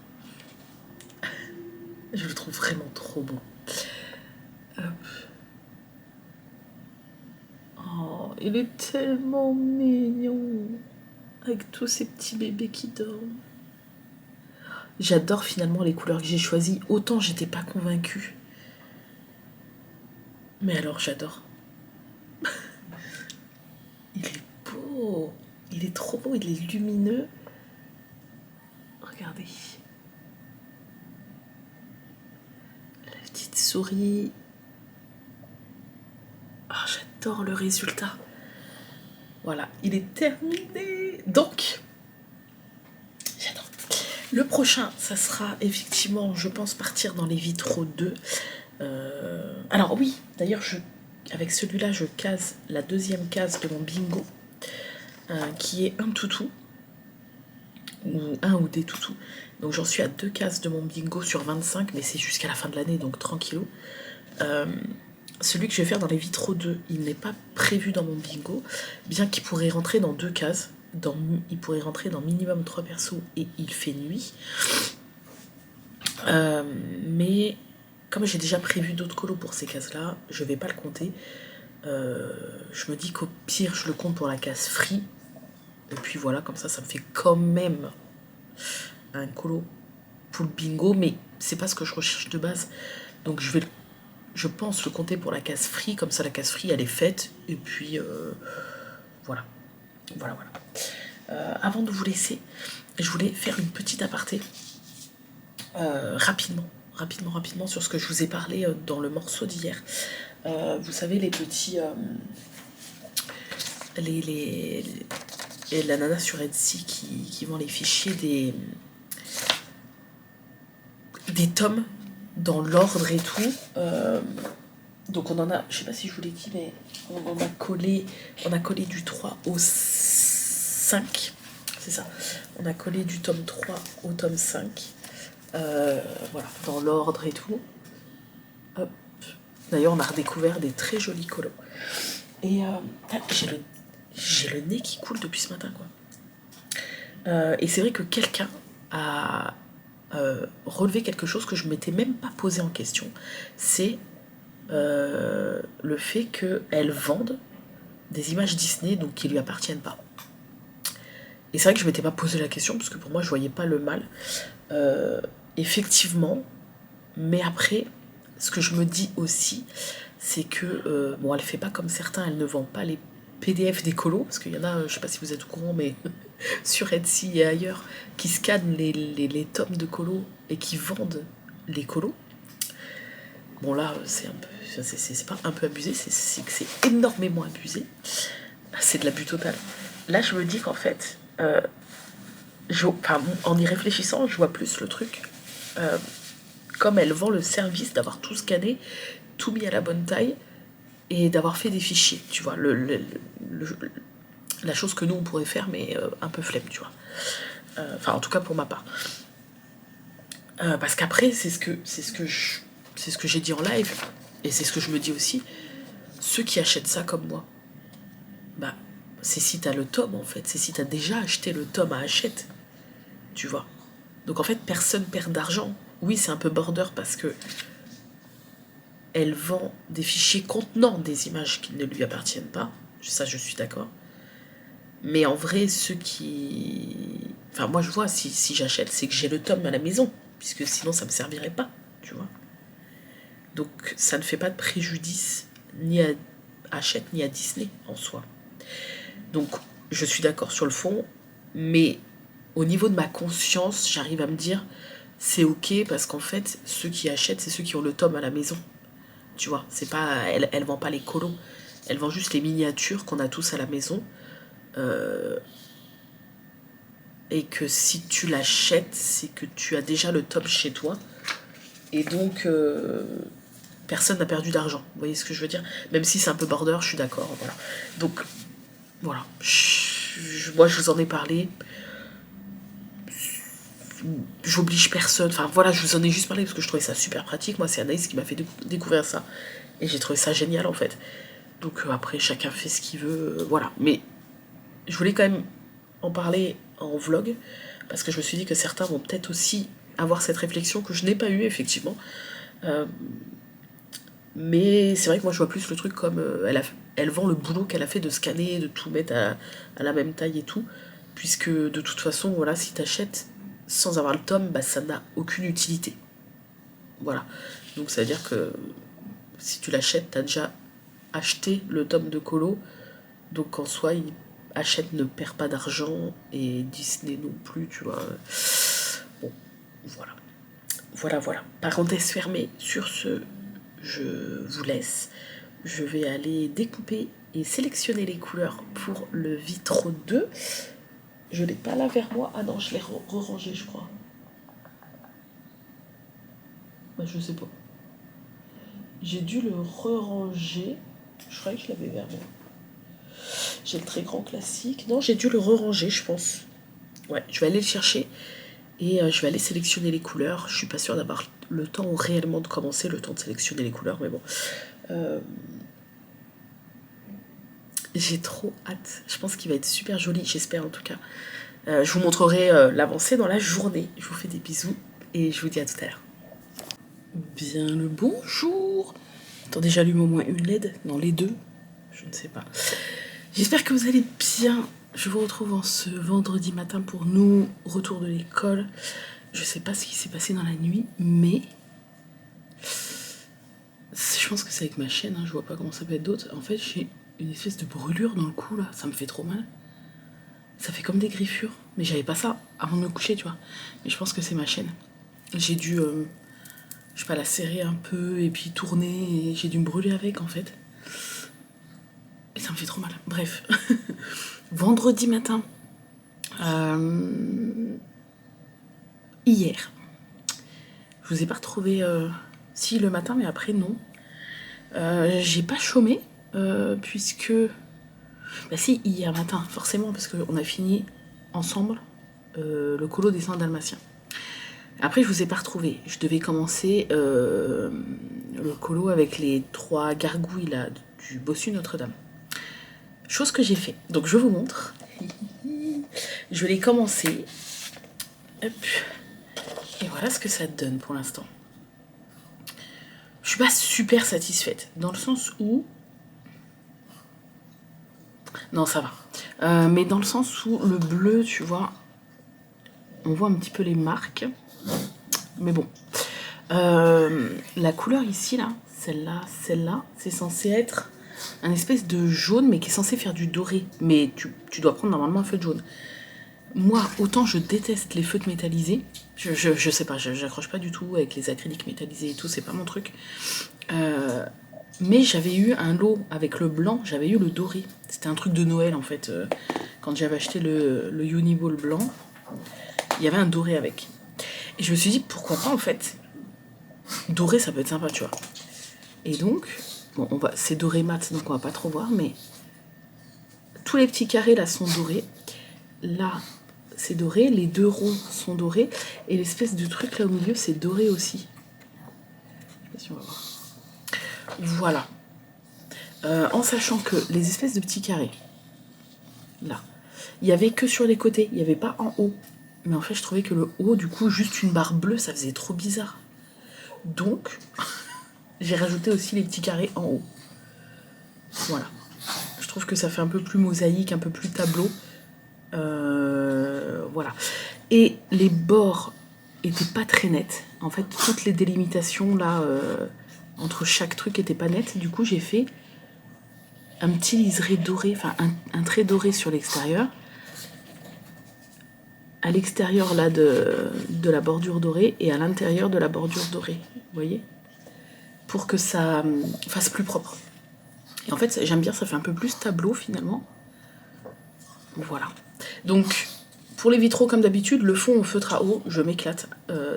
Je le trouve vraiment trop beau. Hop. Oh, il est tellement mignon. Avec tous ces petits bébés qui dorment. J'adore finalement les couleurs que j'ai choisies. Autant j'étais pas convaincue. Mais alors j'adore. Il est beau. Il est trop beau, il est lumineux. Regardez. La petite souris. Oh, j'adore le résultat. Voilà, il est terminé. Donc, j'adore. Le prochain, ça sera effectivement, je pense, partir dans les vitraux 2. Alors oui, d'ailleurs, avec celui-là, je case la deuxième case de mon bingo, qui est un toutou, ou un ou des toutous. Donc j'en suis à 2 cases de mon bingo sur 25, mais c'est jusqu'à la fin de l'année, donc tranquillou. Celui que je vais faire dans les vitraux 2, il n'est pas prévu dans mon bingo, bien qu'il pourrait rentrer dans 2 cases. Il pourrait rentrer dans minimum 3 persos et il fait nuit. Mais comme j'ai déjà prévu d'autres colos pour ces cases-là, je vais pas le compter. Je me dis qu'au pire, je le compte pour la case free. Et puis voilà, comme ça me fait quand même un colo pour le bingo, mais c'est pas ce que je recherche de base. Donc je pense le compter pour la case free, comme ça la case free elle est faite. Et puis voilà. Avant de vous laisser, je voulais faire une petite aparté rapidement sur ce que je vous ai parlé dans le morceau d'hier. Vous savez, les petits la nana sur Etsy qui vend les fichiers des tomes dans l'ordre et tout. Donc on en a, je sais pas si je vous l'ai dit, mais on a collé du 3 au 5, c'est ça. On a collé du tome 3 au tome 5. Voilà, dans l'ordre et tout. Hop. D'ailleurs, on a redécouvert des très jolis colos. Et j'ai le nez qui coule depuis ce matin, quoi. Et c'est vrai que quelqu'un a relevé quelque chose que je ne m'étais même pas posé en question. C'est le fait qu'elle vende des images Disney donc qui lui appartiennent pas. Et c'est vrai que je m'étais pas posé la question parce que pour moi je voyais pas le mal. Effectivement, mais après, ce que je me dis aussi, c'est que bon, elle fait pas comme certains, elle ne vend pas les PDF des colos, parce qu'il y en a, je sais pas si vous êtes au courant, mais sur Etsy et ailleurs, qui scannent les tomes de colos et qui vendent les colos. Bon là, c'est pas un peu abusé, c'est que c'est énormément abusé. C'est de l'abus total. Là, je me dis qu'en fait, en y réfléchissant, je vois plus le truc. Comme elle vend le service d'avoir tout scanné, tout mis à la bonne taille et d'avoir fait des fichiers, tu vois, la chose que nous on pourrait faire, mais un peu flemme, tu vois. Enfin, en tout cas pour ma part. Parce qu'après, c'est ce que j'ai dit en live, et c'est ce que je me dis aussi. Ceux qui achètent ça comme moi, bah, c'est si t'as le tome en fait, c'est si t'as déjà acheté le tome à Hachette, tu vois. Donc en fait, personne perd d'argent. Oui, c'est un peu border parce que elle vend des fichiers contenant des images qui ne lui appartiennent pas. Ça, je suis d'accord. Mais en vrai, ceux qui... Enfin, moi, je vois, si j'achète, c'est que j'ai le tome à la maison, puisque sinon, ça me servirait pas, tu vois. Donc, ça ne fait pas de préjudice ni à Hachette, ni à Disney, en soi. Donc, je suis d'accord sur le fond, mais au niveau de ma conscience, j'arrive à me dire... c'est ok parce qu'en fait, ceux qui achètent, c'est ceux qui ont le tome à la maison. Tu vois, c'est pas, elle vend pas les colos. Elle vend juste les miniatures qu'on a tous à la maison. Et que si tu l'achètes, c'est que tu as déjà le tome chez toi. Et donc, personne n'a perdu d'argent. Vous voyez ce que je veux dire? Même si c'est un peu border, je suis d'accord. Voilà. Donc, voilà. Moi, je vous en ai parlé. J'oblige personne. Enfin, voilà, je vous en ai juste parlé parce que je trouvais ça super pratique. Moi, c'est Anaïs qui m'a fait découvrir ça. Et j'ai trouvé ça génial, en fait. Donc, après, chacun fait ce qu'il veut. Voilà. Mais je voulais quand même en parler en vlog, parce que je me suis dit que certains vont peut-être aussi avoir cette réflexion que je n'ai pas eue, effectivement. Mais c'est vrai que moi, je vois plus le truc comme... elle vend le boulot qu'elle a fait de scanner, de tout mettre à la même taille et tout, puisque de toute façon, voilà, si t'achètes sans avoir le tome, bah, ça n'a aucune utilité. Voilà. Donc ça veut dire que si tu l'achètes, t'as déjà acheté le tome de Colo, donc en soi, Hachette ne perd pas d'argent et Disney non plus, tu vois. Bon, voilà. Voilà. Parenthèse fermée. Sur ce, je vous laisse. Je vais aller découper et sélectionner les couleurs pour le Vitro 2. Je l'ai pas là vers moi. Ah non, je l'ai re-rangé, je crois. Bah, je sais pas. J'ai dû le re-ranger. Je croyais que je l'avais vers moi. J'ai le très grand classique. Non, j'ai dû le re-ranger, je pense. Ouais, je vais aller le chercher. Et je vais aller sélectionner les couleurs. Je suis pas sûre d'avoir le temps réellement de commencer, le temps de sélectionner les couleurs, mais bon. J'ai trop hâte. Je pense qu'il va être super joli, j'espère en tout cas. Je vous montrerai l'avancée dans la journée. Je vous fais des bisous et je vous dis à tout à l'heure. Bien le bonjour. Attendez, j'allume au moins une LED. Non, les deux. Je ne sais pas. J'espère que vous allez bien. Je vous retrouve en ce vendredi matin pour nous, retour de l'école. Je sais pas ce qui s'est passé dans la nuit, mais je pense que c'est avec ma chaîne, hein, je vois pas comment ça peut être d'autre. En fait, j'ai une espèce de brûlure dans le cou, là, ça me fait trop mal. Ça fait comme des griffures, mais j'avais pas ça avant de me coucher, tu vois. Mais je pense que c'est ma chaîne. J'ai dû, je sais pas, la serrer un peu et puis tourner, et j'ai dû me brûler avec, en fait. Et ça me fait trop mal. Bref. Vendredi matin. Hier. Je vous ai pas retrouvé... Si, le matin, mais après, non. J'ai pas chômé, puisque... Bah si, hier matin, forcément, parce qu'on a fini ensemble le colo des Saints Dalmatiens. Après, je vous ai pas retrouvé. Je devais commencer le colo avec les 3 gargouilles là, du bossu Notre-Dame. Chose que j'ai fait. Donc, je vous montre. Je l'ai commencé. Hop. Et voilà ce que ça donne pour l'instant. Je suis pas super satisfaite. Dans le sens où... Non, ça va. Mais dans le sens où le bleu, tu vois... On voit un petit peu les marques. Mais bon. La couleur ici, là, celle-là, c'est censé être un espèce de jaune, mais qui est censé faire du doré. Mais tu dois prendre normalement un feu de jaune. Moi, autant je déteste les feutres métallisés. Je sais pas, j'accroche pas du tout avec les acryliques métallisés et tout, c'est pas mon truc. Mais j'avais eu un lot avec le blanc, j'avais eu le doré. C'était un truc de Noël, en fait. Quand j'avais acheté le Uniball blanc, il y avait un doré avec. Et je me suis dit, pourquoi pas, en fait. Doré, ça peut être sympa, tu vois. Et donc, bon, c'est doré mat, donc on va pas trop voir, mais tous les petits carrés, là, sont dorés. Là, c'est doré, les 2 ronds sont dorés, et l'espèce de truc là au milieu, c'est doré aussi. Je sais pas si on va voir. Voilà. En sachant que les espèces de petits carrés, là, il n'y avait que sur les côtés, il n'y avait pas en haut. Mais en fait, je trouvais que le haut, du coup, juste une barre bleue, ça faisait trop bizarre. Donc, j'ai rajouté aussi les petits carrés en haut. Voilà. Je trouve que ça fait un peu plus mosaïque, un peu plus tableau. Voilà. Et les bords étaient pas très nets. En fait, toutes les délimitations là entre chaque truc étaient pas nettes. Du coup, j'ai fait un petit liseré doré, enfin un trait doré sur l'extérieur. À l'extérieur là de la bordure dorée et à l'intérieur de la bordure dorée. Vous voyez ? Pour que ça fasse plus propre. Et en fait, j'aime bien, ça fait un peu plus tableau finalement. Voilà. Donc, pour les vitraux, comme d'habitude, le fond au feutre à eau, je m'éclate.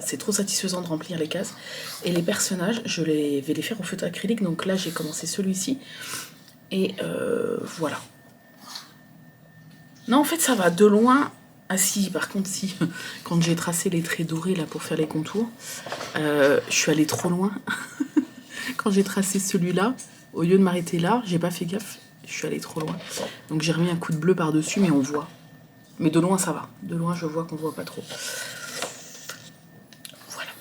C'est trop satisfaisant de remplir les cases. Et les personnages, vais les faire au feutre acrylique. Donc là, j'ai commencé celui-ci. Et voilà. Non, en fait, ça va de loin. Ah si, par contre, si. Quand j'ai tracé les traits dorés là pour faire les contours, je suis allée trop loin. Quand j'ai tracé celui-là, au lieu de m'arrêter là, j'ai pas fait gaffe. Je suis allée trop loin. Donc j'ai remis un coup de bleu par-dessus, mais on voit. Mais de loin, ça va. De loin, je vois qu'on voit pas trop. Voilà.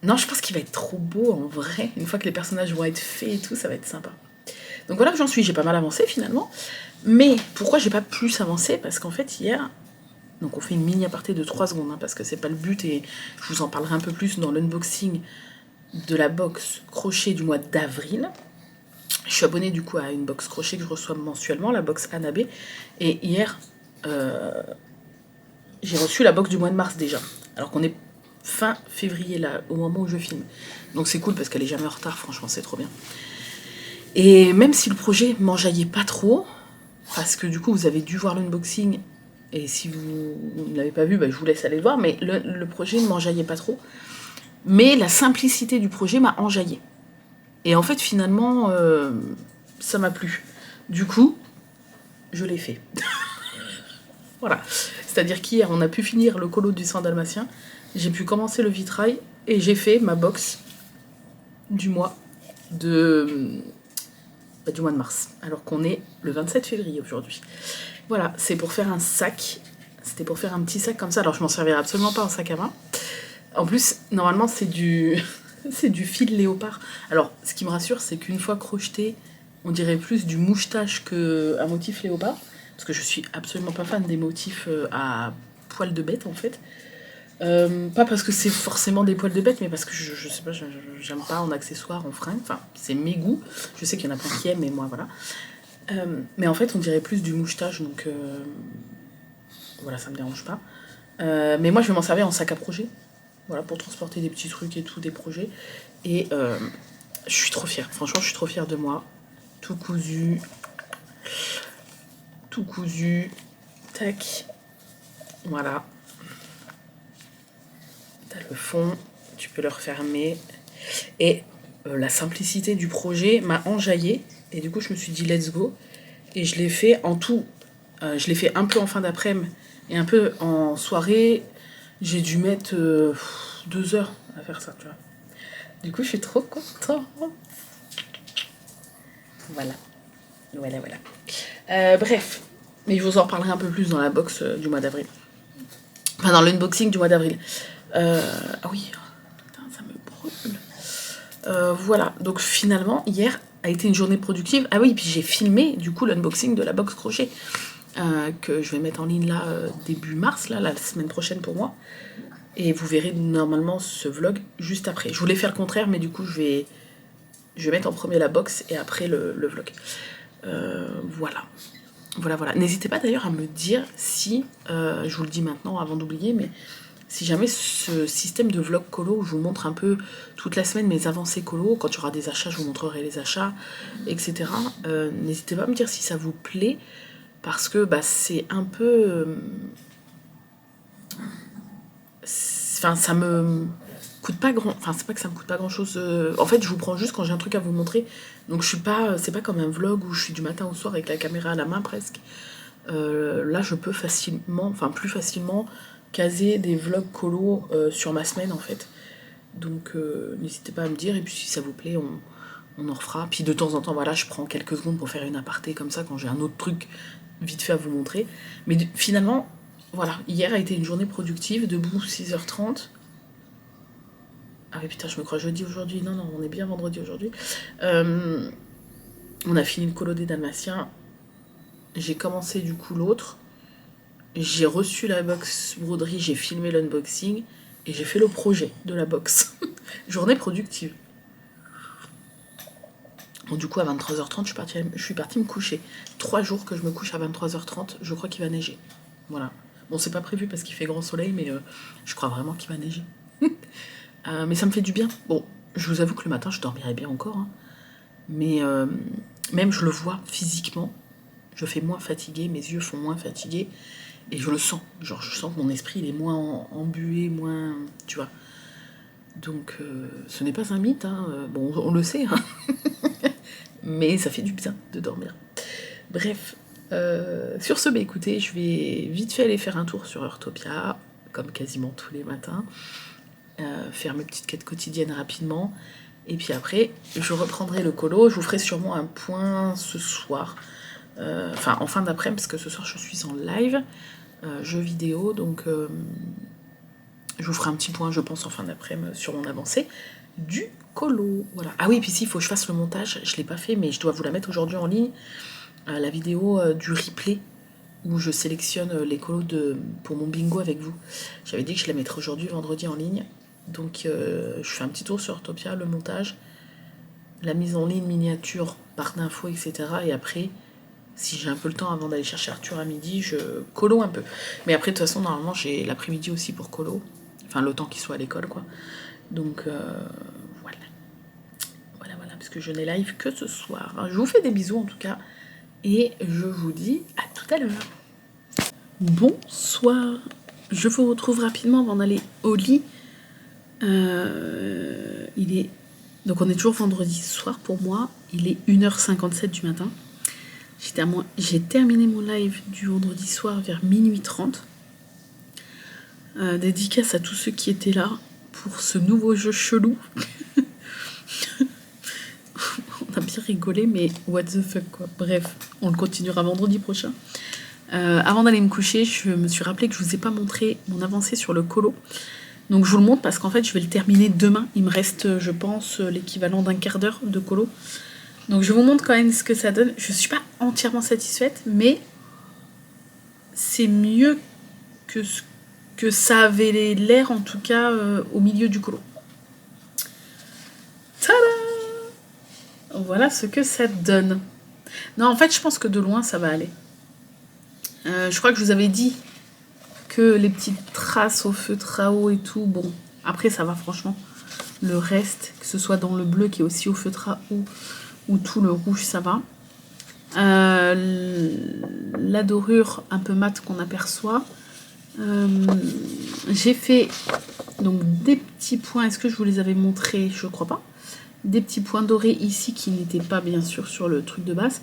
Non, je pense qu'il va être trop beau en vrai. Une fois que les personnages vont être faits et tout, ça va être sympa. Donc voilà où j'en suis. J'ai pas mal avancé finalement. Mais pourquoi j'ai pas plus avancé? Parce qu'en fait, hier... Donc on fait une mini aparté de 3 secondes, hein, parce que c'est pas le but, et je vous en parlerai un peu plus dans l'unboxing de la box crochet du mois d'avril. Je suis abonnée du coup à une box crochet que je reçois mensuellement, la box Anabé. Et hier, j'ai reçu la box du mois de mars déjà. Alors qu'on est fin février là, au moment où je filme. Donc c'est cool parce qu'elle est jamais en retard, franchement c'est trop bien. Et même si le projet m'enjaillait pas trop, parce que du coup vous avez dû voir l'unboxing, et si vous ne l'avez pas vu, bah, je vous laisse aller le voir, mais le projet ne m'enjaillait pas trop. Mais la simplicité du projet m'a enjaillé. Et en fait, finalement, ça m'a plu. Du coup, je l'ai fait. Voilà. C'est-à-dire qu'hier, on a pu finir le colo du sang dalmatien, j'ai pu commencer le vitrail, et j'ai fait ma box du mois du mois de mars, alors qu'on est le 27 février aujourd'hui. Voilà, c'est pour faire un sac. C'était pour faire un petit sac comme ça. Alors, je m'en servirai absolument pas en sac à main. En plus, normalement, c'est du... c'est du fil léopard. Alors, ce qui me rassure, c'est qu'une fois crocheté, on dirait plus du mouchetage qu'un motif léopard. Parce que je suis absolument pas fan des motifs à poils de bête, en fait. Pas parce que c'est forcément des poils de bête, mais parce que je sais pas, j'aime pas en accessoires, en fringues. Enfin, c'est mes goûts. Je sais qu'il y en a plein qui aiment, mais moi, voilà. Mais en fait, on dirait plus du mouchetage, donc voilà, ça me dérange pas. Mais moi, je vais m'en servir en sac à projet, voilà, pour transporter des petits trucs et tout, des projets. Et je suis trop fière, franchement, je suis trop fière de moi. Tout cousu, tac, voilà. T'as le fond, tu peux le refermer. Et la simplicité du projet m'a enjaillé. Et du coup, je me suis dit, let's go. Et je l'ai fait en tout. Je l'ai fait un peu en fin d'après-midi et un peu en soirée. J'ai dû mettre 2 heures à faire ça, tu vois. Du coup, je suis trop contente. Voilà. Bref. Mais je vous en parlerai un peu plus dans la box du mois d'avril. Enfin, dans l'unboxing du mois d'avril. Ah oui. Putain, ça me brûle. Voilà. Donc, finalement, hier a été une journée productive. Ah oui, puis j'ai filmé, du coup, l'unboxing de la box crochet. Que je vais mettre en ligne là début mars, là, la semaine prochaine pour moi. Et vous verrez normalement ce vlog juste après. Je voulais faire le contraire, mais du coup, je vais mettre en premier la box et après le vlog. Voilà. N'hésitez pas d'ailleurs à me dire si, je vous le dis maintenant avant d'oublier, mais si jamais ce système de vlog colo où je vous montre un peu toute la semaine mes avancées colo, quand il y aura des achats, je vous montrerai les achats, etc. N'hésitez pas à me dire si ça vous plaît, parce que bah, c'est un peu... Enfin, ça me coûte pas grand... Enfin, c'est pas que ça me coûte pas grand-chose. En fait, je vous prends juste quand j'ai un truc à vous montrer. Donc, je suis pas... C'est pas comme un vlog où je suis du matin au soir avec la caméra à la main, presque. Là, je peux facilement... Enfin, plus facilement caser des vlogs colo sur ma semaine, en fait. Donc, n'hésitez pas à me dire. Et puis, si ça vous plaît, on en refera. Puis, de temps en temps, voilà, je prends quelques secondes pour faire une aparté comme ça, quand j'ai un autre truc vite fait à vous montrer. Mais finalement... Voilà, hier a été une journée productive, debout 6h30. Ah oui, putain, je me crois jeudi aujourd'hui. Non, on est bien vendredi aujourd'hui. On a fini le colo des Dalmatiens. J'ai commencé du coup l'autre. J'ai reçu la box broderie, j'ai filmé l'unboxing. Et j'ai fait le projet de la box. Journée productive. Bon, du coup, à 23h30, je suis partie me coucher. 3 jours que je me couche à 23h30. Je crois qu'il va neiger. Voilà. Bon, c'est pas prévu parce qu'il fait grand soleil, mais je crois vraiment qu'il va neiger. Mais ça me fait du bien. Bon, je vous avoue que le matin, je dormirai bien encore. Hein. Mais même je le vois physiquement, je fais moins fatiguée, mes yeux sont moins fatigués, et je le sens. Genre, je sens que mon esprit, il est moins embué, moins... Tu vois. Donc, ce n'est pas un mythe, hein. Bon, on le sait, hein. Mais ça fait du bien de dormir. Bref, sur ce, bah, écoutez, je vais vite fait aller faire un tour sur Heurtopia, comme quasiment tous les matins, faire mes petites quêtes quotidiennes rapidement, et puis après, je reprendrai le colo. Je vous ferai sûrement un point ce soir, enfin en fin d'après-midi, parce que ce soir je suis en live, jeux vidéo, donc je vous ferai un petit point, je pense, en fin d'après-midi sur mon avancée du colo. Voilà. Ah oui, puis si, il faut que je fasse le montage, je ne l'ai pas fait, mais je dois vous la mettre aujourd'hui en ligne, la vidéo du replay, où je sélectionne les colos pour mon bingo avec vous. J'avais dit que je la mettrais aujourd'hui, vendredi, en ligne. Donc je fais un petit tour sur Heurtopia, le montage, la mise en ligne miniature, barre d'infos, etc. Et après, si j'ai un peu le temps avant d'aller chercher Arthur à midi, je colo un peu. Mais après, de toute façon, normalement, j'ai l'après-midi aussi pour colo. Enfin, le temps qu'il soit à l'école, quoi. Donc voilà. Voilà, parce que je n'ai live que ce soir. Je vous fais des bisous en tout cas. Et je vous dis à tout à l'heure. Bonsoir. Je vous retrouve rapidement avant d'aller au lit. Il est... Donc on est toujours vendredi soir pour moi. Il est 1h57 du matin. J'ai terminé mon live du vendredi soir vers minuit 30. Dédicace à tous ceux qui étaient là pour ce nouveau jeu chelou. On a bien rigolé, mais what the fuck, quoi. Bref, on le continuera vendredi prochain. Avant d'aller me coucher, je me suis rappelé que je vous ai pas montré mon avancée sur le colo. Donc je vous le montre parce qu'en fait je vais le terminer demain. Il me reste, je pense, l'équivalent d'un quart d'heure de colo. Donc je vous montre quand même ce que ça donne. Je suis pas entièrement satisfaite, mais c'est mieux que ce que ça avait l'air, en tout cas au milieu du colo. Tada! Voilà ce que ça donne. Non, en fait je pense que de loin ça va aller. Je crois que je vous avais dit que les petites traces au feutre à eau et tout, bon, après ça va franchement. Le reste, que ce soit dans le bleu qui est aussi au feutre à eau ou tout le rouge, ça va. La dorure un peu mate qu'on aperçoit. J'ai fait donc des petits points, est-ce que je vous les avais montrés? Je crois pas. Des petits points dorés ici qui n'étaient pas bien sûr sur le truc de base.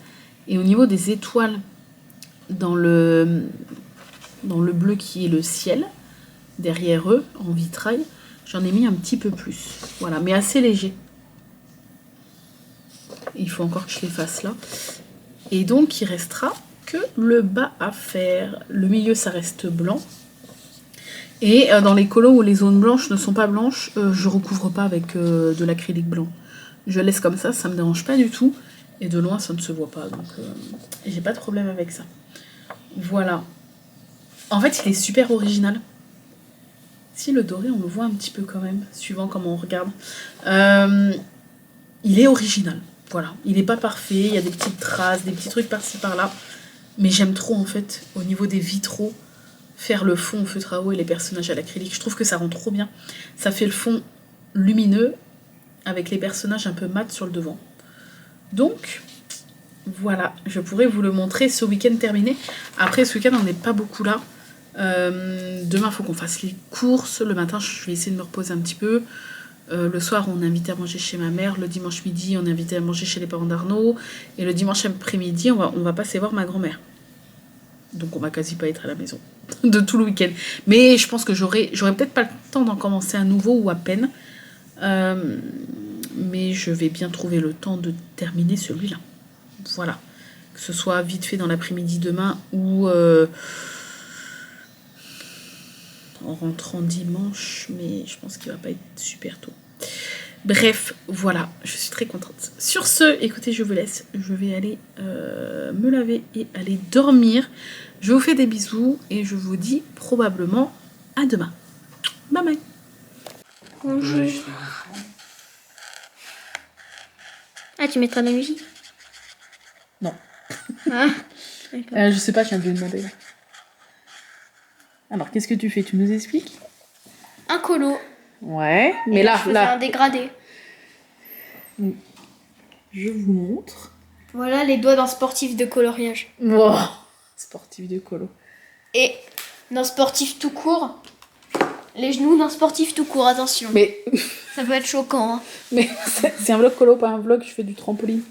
Et au niveau des étoiles, dans le bleu qui est le ciel, derrière eux, en vitrail, j'en ai mis un petit peu plus. Voilà, mais assez léger. Il faut encore que je les fasse là. Et donc, il restera que le bas à faire. Le milieu, ça reste blanc. Et dans les colos où les zones blanches ne sont pas blanches, je recouvre pas avec de l'acrylique blanc. Je laisse comme ça me dérange pas du tout. Et de loin, ça ne se voit pas. Donc, j'ai pas de problème avec ça. Voilà. En fait, il est super original. Si le doré, on le voit un petit peu quand même, suivant comment on regarde. Il est original. Voilà. Il n'est pas parfait. Il y a des petites traces, des petits trucs par-ci par-là. Mais j'aime trop, en fait, au niveau des vitraux, faire le fond au feutre à eau et les personnages à l'acrylique. Je trouve que ça rend trop bien. Ça fait le fond lumineux avec les personnages un peu mat sur le devant. Donc, voilà. Je pourrais vous le montrer ce week-end terminé. Après, ce week-end, on n'est pas beaucoup là. Demain, il faut qu'on fasse les courses. Le matin, je vais essayer de me reposer un petit peu. Le soir, on est invité à manger chez ma mère. Le dimanche midi, on est invité à manger chez les parents d'Arnaud. Et le dimanche après-midi, on va passer voir ma grand-mère. Donc on va quasi pas être à la maison de tout le week-end. Mais je pense que j'aurai peut-être pas le temps d'en commencer un nouveau ou à peine. Mais je vais bien trouver le temps de terminer celui-là. Voilà. Que ce soit vite fait dans l'après-midi demain ou en rentrant dimanche. Mais je pense qu'il va pas être super tôt. Bref, voilà, je suis très contente. Sur ce, écoutez, je vous laisse. Je vais aller me laver et aller dormir. Je vous fais des bisous et je vous dis probablement à demain. Bye bye. Bonjour. Ah, tu mettras de la musique? Non. Ah, d'accord. Je sais pas, je viens de lui demander. Là. Alors, qu'est-ce que tu fais? Tu nous expliques? Un colo. Ouais, mais Et là, je faisais un dégradé. je vous montre. Voilà les doigts d'un sportif de coloriage. Oh, sportif de colo. Et d'un sportif tout court. Les genoux d'un sportif tout court, attention. Mais, Ça peut être choquant. Hein. mais c'est un vlog colo, pas un vlog, je fais du trampoline.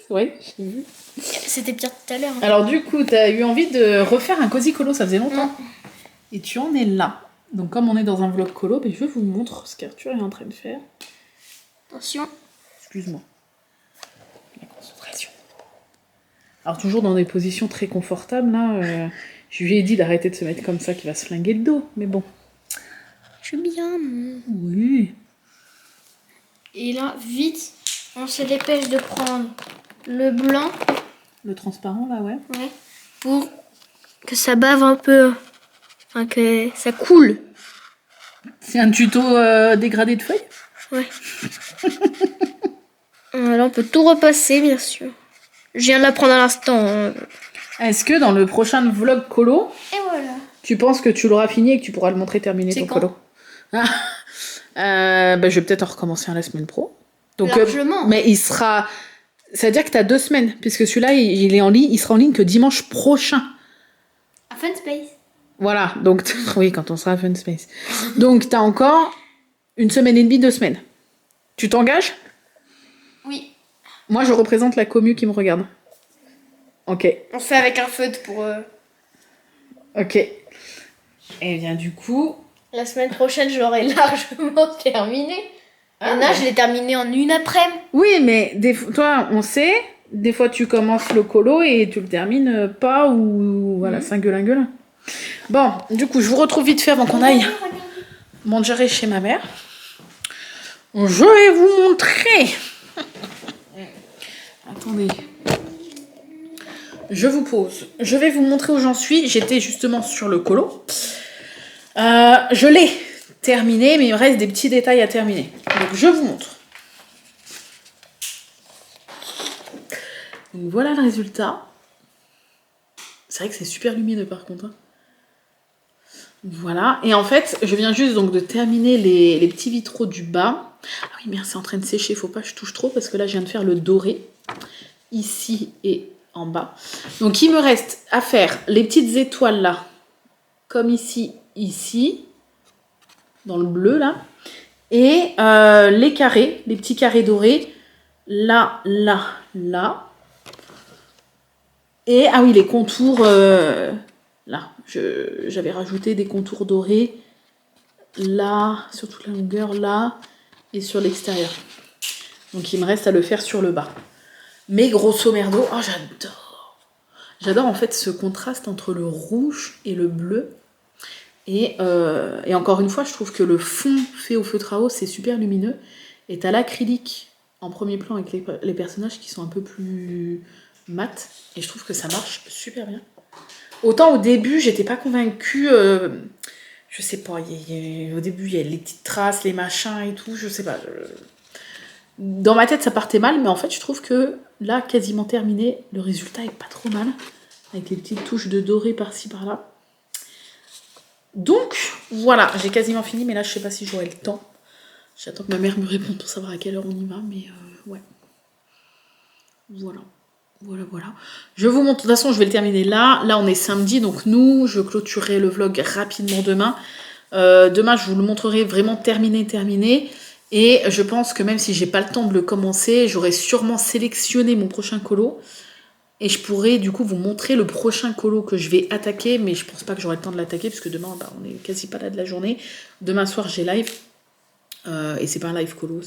Oui, j'ai vu. C'était pire tout à l'heure. Hein. Alors du coup, t'as eu envie de refaire un cosy colo, ça faisait longtemps. Et tu en es là. Donc comme on est dans un vlog colo, ben, je vous montre ce qu'Arthur est en train de faire. Attention. Excuse-moi. La concentration. Alors toujours dans des positions très confortables, là. Je lui ai dit d'arrêter de se mettre comme ça, qu'il va se flinguer le dos. Mais bon. Je suis bien. Oui. Et là, vite, on se dépêche de prendre le blanc. Le transparent, là, ouais. Ouais. Pour que ça bave un peu. Enfin, que ça coule. C'est un tuto dégradé de feuilles. Ouais. Là, on peut tout repasser, bien sûr. Je viens de l'apprendre à l'instant. Hein. Est-ce que dans le prochain vlog colo, Et voilà. tu penses que tu l'auras fini et que tu pourras le montrer terminé C'est ton quand colo? Je vais peut-être en recommencer un la semaine pro. Donc, Largement. mais il sera... C'est-à-dire que tu as 2 semaines, puisque celui-là, il est en ligne, il sera en ligne que dimanche prochain. À Fun Space. Voilà, donc... Oui, quand on sera à Fun Space. Donc, tu as encore 1 semaine et demie, 2 semaines. Tu t'engages? Oui. Moi, je représente la commu qui me regarde. Ok. On fait avec un feutre pour... Ok. Et bien, du coup... La semaine prochaine, je l'aurai largement terminé. Ah, Et là, ouais. je l'ai terminé en une après-midi. Oui, mais toi, on sait, des fois tu commences le colo et tu le termines pas ou voilà, singulingue. Bon, du coup, je vous retrouve vite fait avant qu'on aille manger chez ma mère. Je vais vous montrer. Attendez. Je vous pose. Je vais vous montrer où j'en suis. J'étais justement sur le colo. Je l'ai terminé, mais il me reste des petits détails à terminer. Donc, je vous montre. Donc voilà le résultat. C'est vrai que c'est super lumineux par contre. Hein. Voilà. Et en fait, je viens juste donc de terminer les petits vitraux du bas. Ah oui, merde, c'est en train de sécher. Faut pas que je touche trop parce que là, je viens de faire le doré. Ici et en bas. Donc il me reste à faire les petites étoiles là. Comme ici, ici. Dans le bleu là. Et les carrés, les petits carrés dorés. Là, là, là. Et, ah oui, les contours, là, j'avais rajouté des contours dorés, là, sur toute la longueur, là, et sur l'extérieur. Donc il me reste à le faire sur le bas. Mais grosso merdo, oh j'adore. J'adore en fait ce contraste entre le rouge et le bleu. Et encore une fois, je trouve que le fond fait au feutre à eau, c'est super lumineux. Et t'as l'acrylique en premier plan avec les personnages qui sont un peu plus... mat, et je trouve que ça marche super bien. Autant au début, j'étais pas convaincue, je sais pas, au début, il y a les petites traces, les machins et tout, je sais pas. Dans ma tête, ça partait mal, mais en fait, je trouve que là, quasiment terminé, le résultat est pas trop mal, avec les petites touches de doré par-ci, par-là. Donc, voilà, j'ai quasiment fini, mais là, je sais pas si j'aurai le temps. J'attends que ma mère me réponde pour savoir à quelle heure on y va, mais ouais. Voilà. Voilà. Je vous montre, de toute façon, je vais le terminer là. Là, on est samedi, donc nous, je clôturerai le vlog rapidement demain. Demain, je vous le montrerai vraiment terminé. Et je pense que même si j'ai pas le temps de le commencer, j'aurai sûrement sélectionné mon prochain colo. Et je pourrai du coup vous montrer le prochain colo que je vais attaquer. Mais je pense pas que j'aurai le temps de l'attaquer, parce que demain, on est quasi pas là de la journée. Demain soir, j'ai live. Et c'est pas un live colo,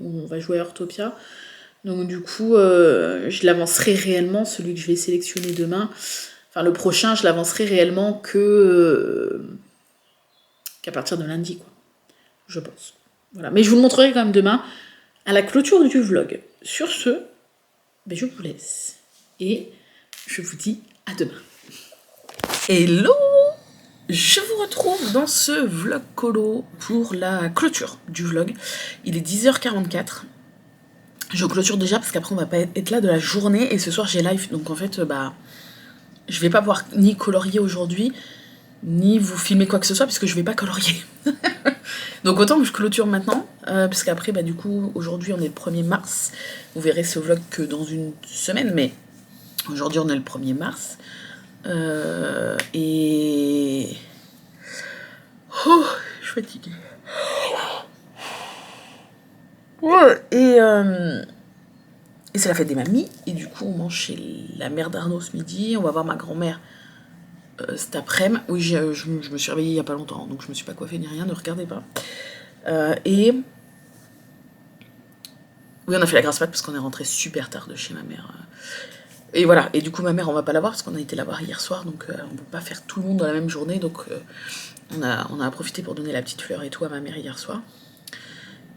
on va jouer à Heurtopia. Donc du coup, je l'avancerai réellement, celui que je vais sélectionner demain. Enfin, le prochain, je l'avancerai réellement qu'à partir de lundi, quoi. Je pense. Voilà. Mais je vous le montrerai quand même demain, à la clôture du vlog. Sur ce, ben, je vous laisse. Et je vous dis à demain. Hello! Je vous retrouve dans ce vlog colo pour la clôture du vlog. Il est 10h44. Je clôture déjà parce qu'après on va pas être là de la journée et ce soir j'ai live, donc en fait je vais pas pouvoir ni colorier aujourd'hui ni vous filmer quoi que ce soit puisque je vais pas colorier. Donc autant que je clôture maintenant Parce qu'après, bah, du coup, aujourd'hui, on est le 1er mars. Vous verrez ce vlog que dans une semaine, mais aujourd'hui, on est le 1er mars. Et... Oh, je suis fatiguée. Ouais, et c'est la fête des mamies. Et du coup, on mange chez la mère d'Arnaud ce midi. On va voir ma grand-mère cet après-midi. Oui, je me suis réveillée il n'y a pas longtemps, donc je me suis pas coiffée ni rien, ne regardez pas. Et... Oui, on a fait la grasse mat parce qu'on est rentré super tard de chez ma mère. Et voilà, et du coup ma mère on va pas la voir parce qu'on a été la voir hier soir, donc on peut pas faire tout le monde dans la même journée, donc on a profité pour donner la petite fleur et tout à ma mère hier soir.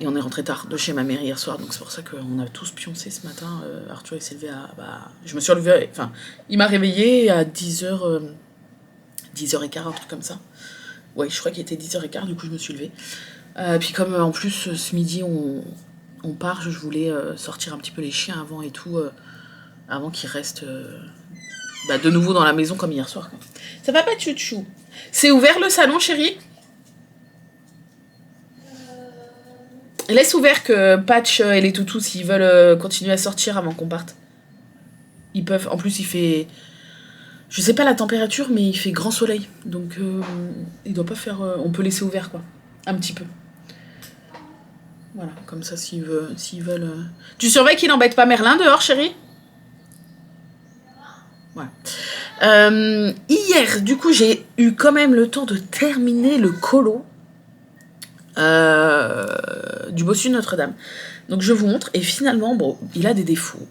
Et on est rentré tard de chez ma mère hier soir, donc c'est pour ça qu'on a tous pioncé ce matin. Arthur il s'est levé à... je me suis relevée, enfin, il m'a réveillée à 10h, 10h15, un truc comme ça. Ouais, je crois qu'il était 10h15, du coup je me suis levée. Puis comme en plus ce midi on part, je voulais sortir un petit peu les chiens avant et tout, avant qu'ils restent de nouveau dans la maison comme hier soir, quoi. Ça va pas, chouchou? C'est ouvert le salon, chérie? Laisse ouvert que Patch et les toutous, s'ils veulent continuer à sortir avant qu'on parte. Ils peuvent. En plus, il fait... Je sais pas la température, mais il fait grand soleil. Donc, il doit pas faire... on peut laisser ouvert, quoi. Un petit peu. Voilà, comme ça, s'ils veulent... Tu surveilles qu'il n'embête pas Merlin dehors, chérie? Voilà. Hier, du coup, j'ai eu quand même le temps de terminer le colo du bossu de Notre-Dame. Donc je vous montre, et finalement, bon, il a des défauts,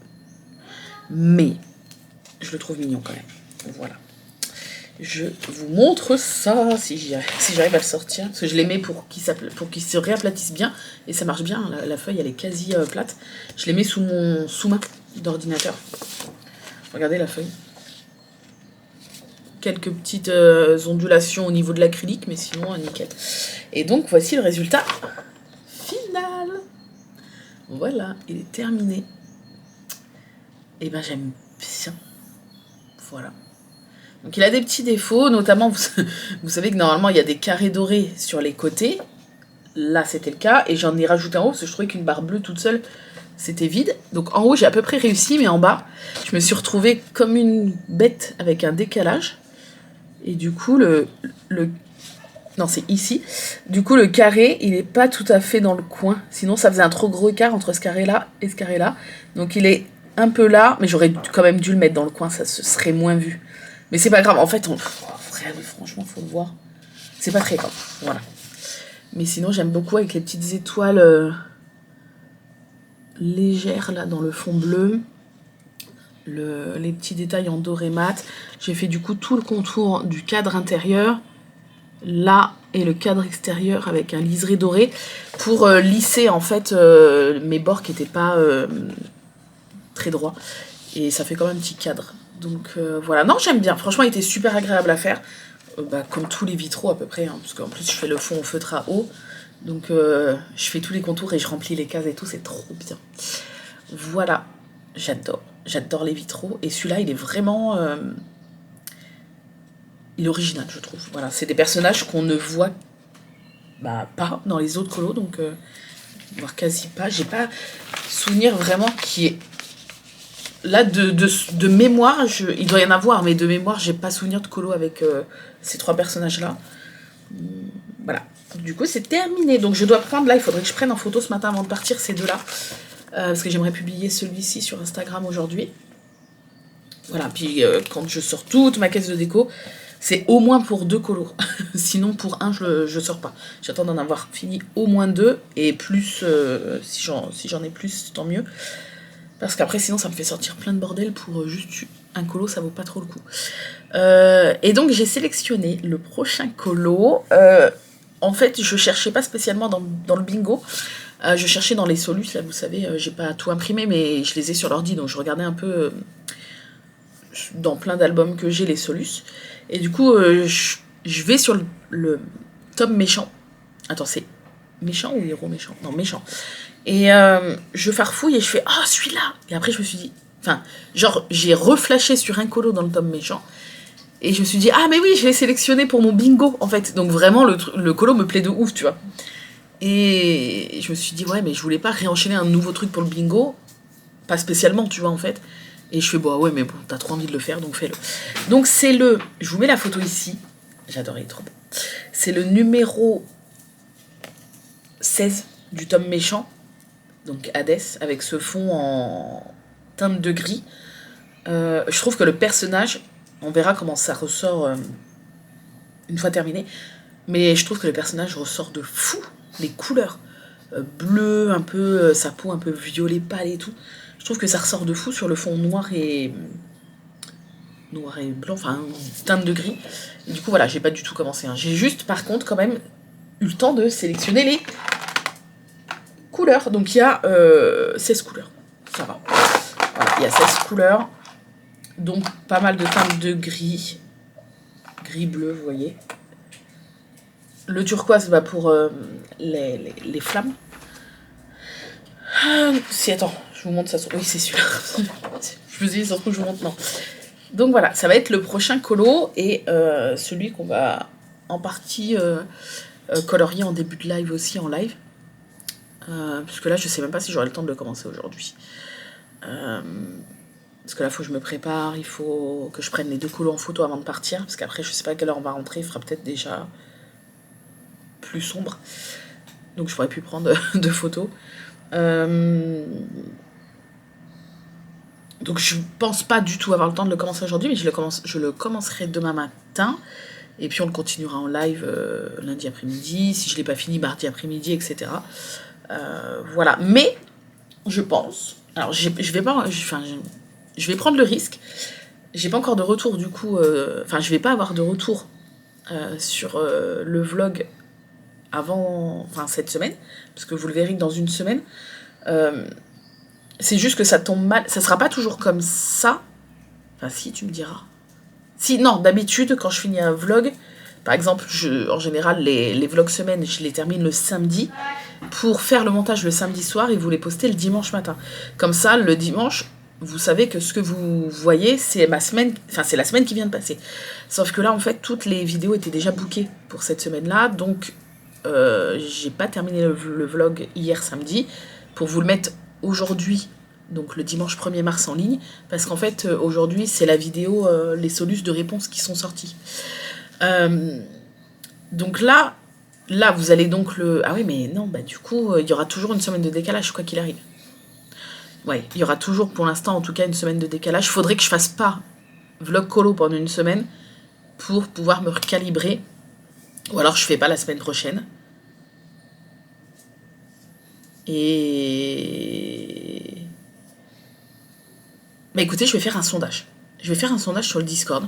mais je le trouve mignon quand même. Voilà. Je vous montre ça, si j'arrive à le sortir, parce que je les mets pour qu'il se réaplatisse bien, et ça marche bien, la feuille elle est quasi plate. Je les mets sous mon sous-main d'ordinateur. Regardez la feuille. Quelques petites ondulations au niveau de l'acrylique, mais sinon nickel. Et donc voici le résultat final. Voilà, il est terminé. Et ben j'aime bien. Voilà. Donc il a des petits défauts, notamment vous savez que normalement il y a des carrés dorés sur les côtés. Là c'était le cas, et j'en ai rajouté en haut parce que je trouvais qu'une barre bleue toute seule c'était vide. Donc en haut j'ai à peu près réussi, mais en bas je me suis retrouvée comme une bête avec un décalage. Et du coup, non, c'est ici. Du coup, le carré, il n'est pas tout à fait dans le coin. Sinon, ça faisait un trop gros écart entre ce carré-là et ce carré-là. Donc, il est un peu là, mais j'aurais quand même dû le mettre dans le coin. Ça se serait moins vu. Mais c'est pas grave. En fait, franchement, faut le voir. C'est pas très grave. Voilà. Mais sinon, j'aime beaucoup avec les petites étoiles légères, là, dans le fond bleu. Les petits détails en doré mat. J'ai fait du coup tout le contour du cadre intérieur là et le cadre extérieur avec un liseré doré pour lisser en fait mes bords qui n'étaient pas très droits, et ça fait quand même un petit cadre. Donc voilà, non, j'aime bien, franchement il était super agréable à faire, comme tous les vitraux à peu près, hein, parce qu'en plus je fais le fond au feutre à eau, donc je fais tous les contours et je remplis les cases et tout, c'est trop bien. Voilà, j'adore les vitraux, et celui-là il est vraiment il est original, je trouve. Voilà, c'est des personnages qu'on ne voit pas dans les autres colos, donc voire quasi pas. J'ai pas souvenir vraiment qui est là de mémoire. Il doit y en avoir, mais de mémoire, j'ai pas souvenir de colo avec ces trois personnages-là. Voilà. Du coup, c'est terminé. Donc je dois prendre là. Il faudrait que je prenne en photo ce matin avant de partir ces deux-là, parce que j'aimerais publier celui-ci sur Instagram aujourd'hui. Voilà. Puis quand je sors toute ma caisse de déco, c'est au moins pour 2 colos. Sinon, pour un, je sors pas. J'attends d'en avoir fini au moins 2. Et plus, si j'en ai plus, tant mieux. Parce qu'après, sinon, ça me fait sortir plein de bordel pour juste un colo. Ça vaut pas trop le coup. Et donc, j'ai sélectionné le prochain colo. En fait, je cherchais pas spécialement dans le bingo. Je cherchais dans les solus. Là, vous savez, j'ai pas tout imprimé, mais je les ai sur l'ordi. Donc, je regardais un peu dans plein d'albums que j'ai, les solus. Et du coup, je vais sur le tome méchant. Attends, c'est méchant ou héros méchant? Non, méchant. Et je farfouille et je fais « Ah, celui-là !» Et après, je me suis dit... Enfin, genre, j'ai reflashé sur un colo dans le tome méchant. Et je me suis dit « Ah, mais oui, je l'ai sélectionné pour mon bingo, en fait. » Donc vraiment, le colo me plaît de ouf, tu vois. Et je me suis dit, ouais, mais je voulais pas réenchaîner un nouveau truc pour le bingo. Pas spécialement, tu vois, en fait. Et je fais, bah ouais, mais bon, t'as trop envie de le faire, donc fais-le. Donc c'est le... Je vous mets la photo ici. J'adore, il est trop beau. C'est le numéro 16 du tome méchant. Donc Hades, avec ce fond en teinte de gris. Je trouve que le personnage, on verra comment ça ressort une fois terminé, mais je trouve que le personnage ressort de fou. Les couleurs bleu, un peu sa peau un peu violet pâle et tout. Je trouve que ça ressort de fou sur le fond noir et blanc, enfin teinte de gris. Et du coup voilà, j'ai pas du tout commencé. Hein. J'ai juste par contre quand même eu le temps de sélectionner les couleurs. Donc il y a 16 couleurs. Ça va. Voilà, il y a 16 couleurs. Donc pas mal de teintes de gris. Gris-bleu, vous voyez. Le turquoise va pour les flammes. Si, attends, je vous montre ça. Oui, c'est celui-là. Je vous dis, ça se trouve, je vous montre. Non. Donc voilà, ça va être le prochain colo et celui qu'on va en partie colorier en début de live aussi, en live. Parce que là, je sais même pas si j'aurai le temps de le commencer aujourd'hui. Parce que là, il faut que je me prépare, il faut que je prenne les 2 colos en photo avant de partir. Parce qu'après, je sais pas à quelle heure on va rentrer, il fera peut-être déjà plus sombre. Donc, je pourrais plus prendre de photos. Donc, je pense pas du tout avoir le temps de le commencer aujourd'hui, mais je le commencerai demain matin. Et puis, on le continuera en live lundi après-midi. Si je l'ai pas fini, mardi après-midi, etc. Voilà. Mais, je pense... Alors, je vais prendre le risque. J'ai pas encore de retour, du coup... je vais pas avoir de retour sur le vlog avant... cette semaine. Parce que vous le verrez que dans une semaine. C'est juste que ça tombe mal. Ça sera pas toujours comme ça. Enfin, si, tu me diras. Si, non, d'habitude, quand je finis un vlog... Par exemple, en général, les vlogs semaines, je les termine le samedi pour faire le montage le samedi soir et vous les postez le dimanche matin. Comme ça, le dimanche, vous savez que ce que vous voyez, c'est ma semaine, c'est la semaine qui vient de passer. Sauf que là, en fait, toutes les vidéos étaient déjà bookées pour cette semaine-là, donc j'ai pas terminé le vlog hier samedi pour vous le mettre aujourd'hui, donc le dimanche 1er mars en ligne, parce qu'en fait, aujourd'hui, c'est la vidéo les solus de réponse qui sont sortis. Donc là, vous allez donc le... Ah oui, mais non, du coup, il y aura toujours une semaine de décalage, quoi qu'il arrive. Ouais, il y aura toujours, pour l'instant, en tout cas, une semaine de décalage. Faudrait que je fasse pas vlog colo pendant une semaine pour pouvoir me recalibrer. Ou alors, je fais pas la semaine prochaine. Et... écoutez, je vais faire un sondage. Je vais faire un sondage sur le Discord.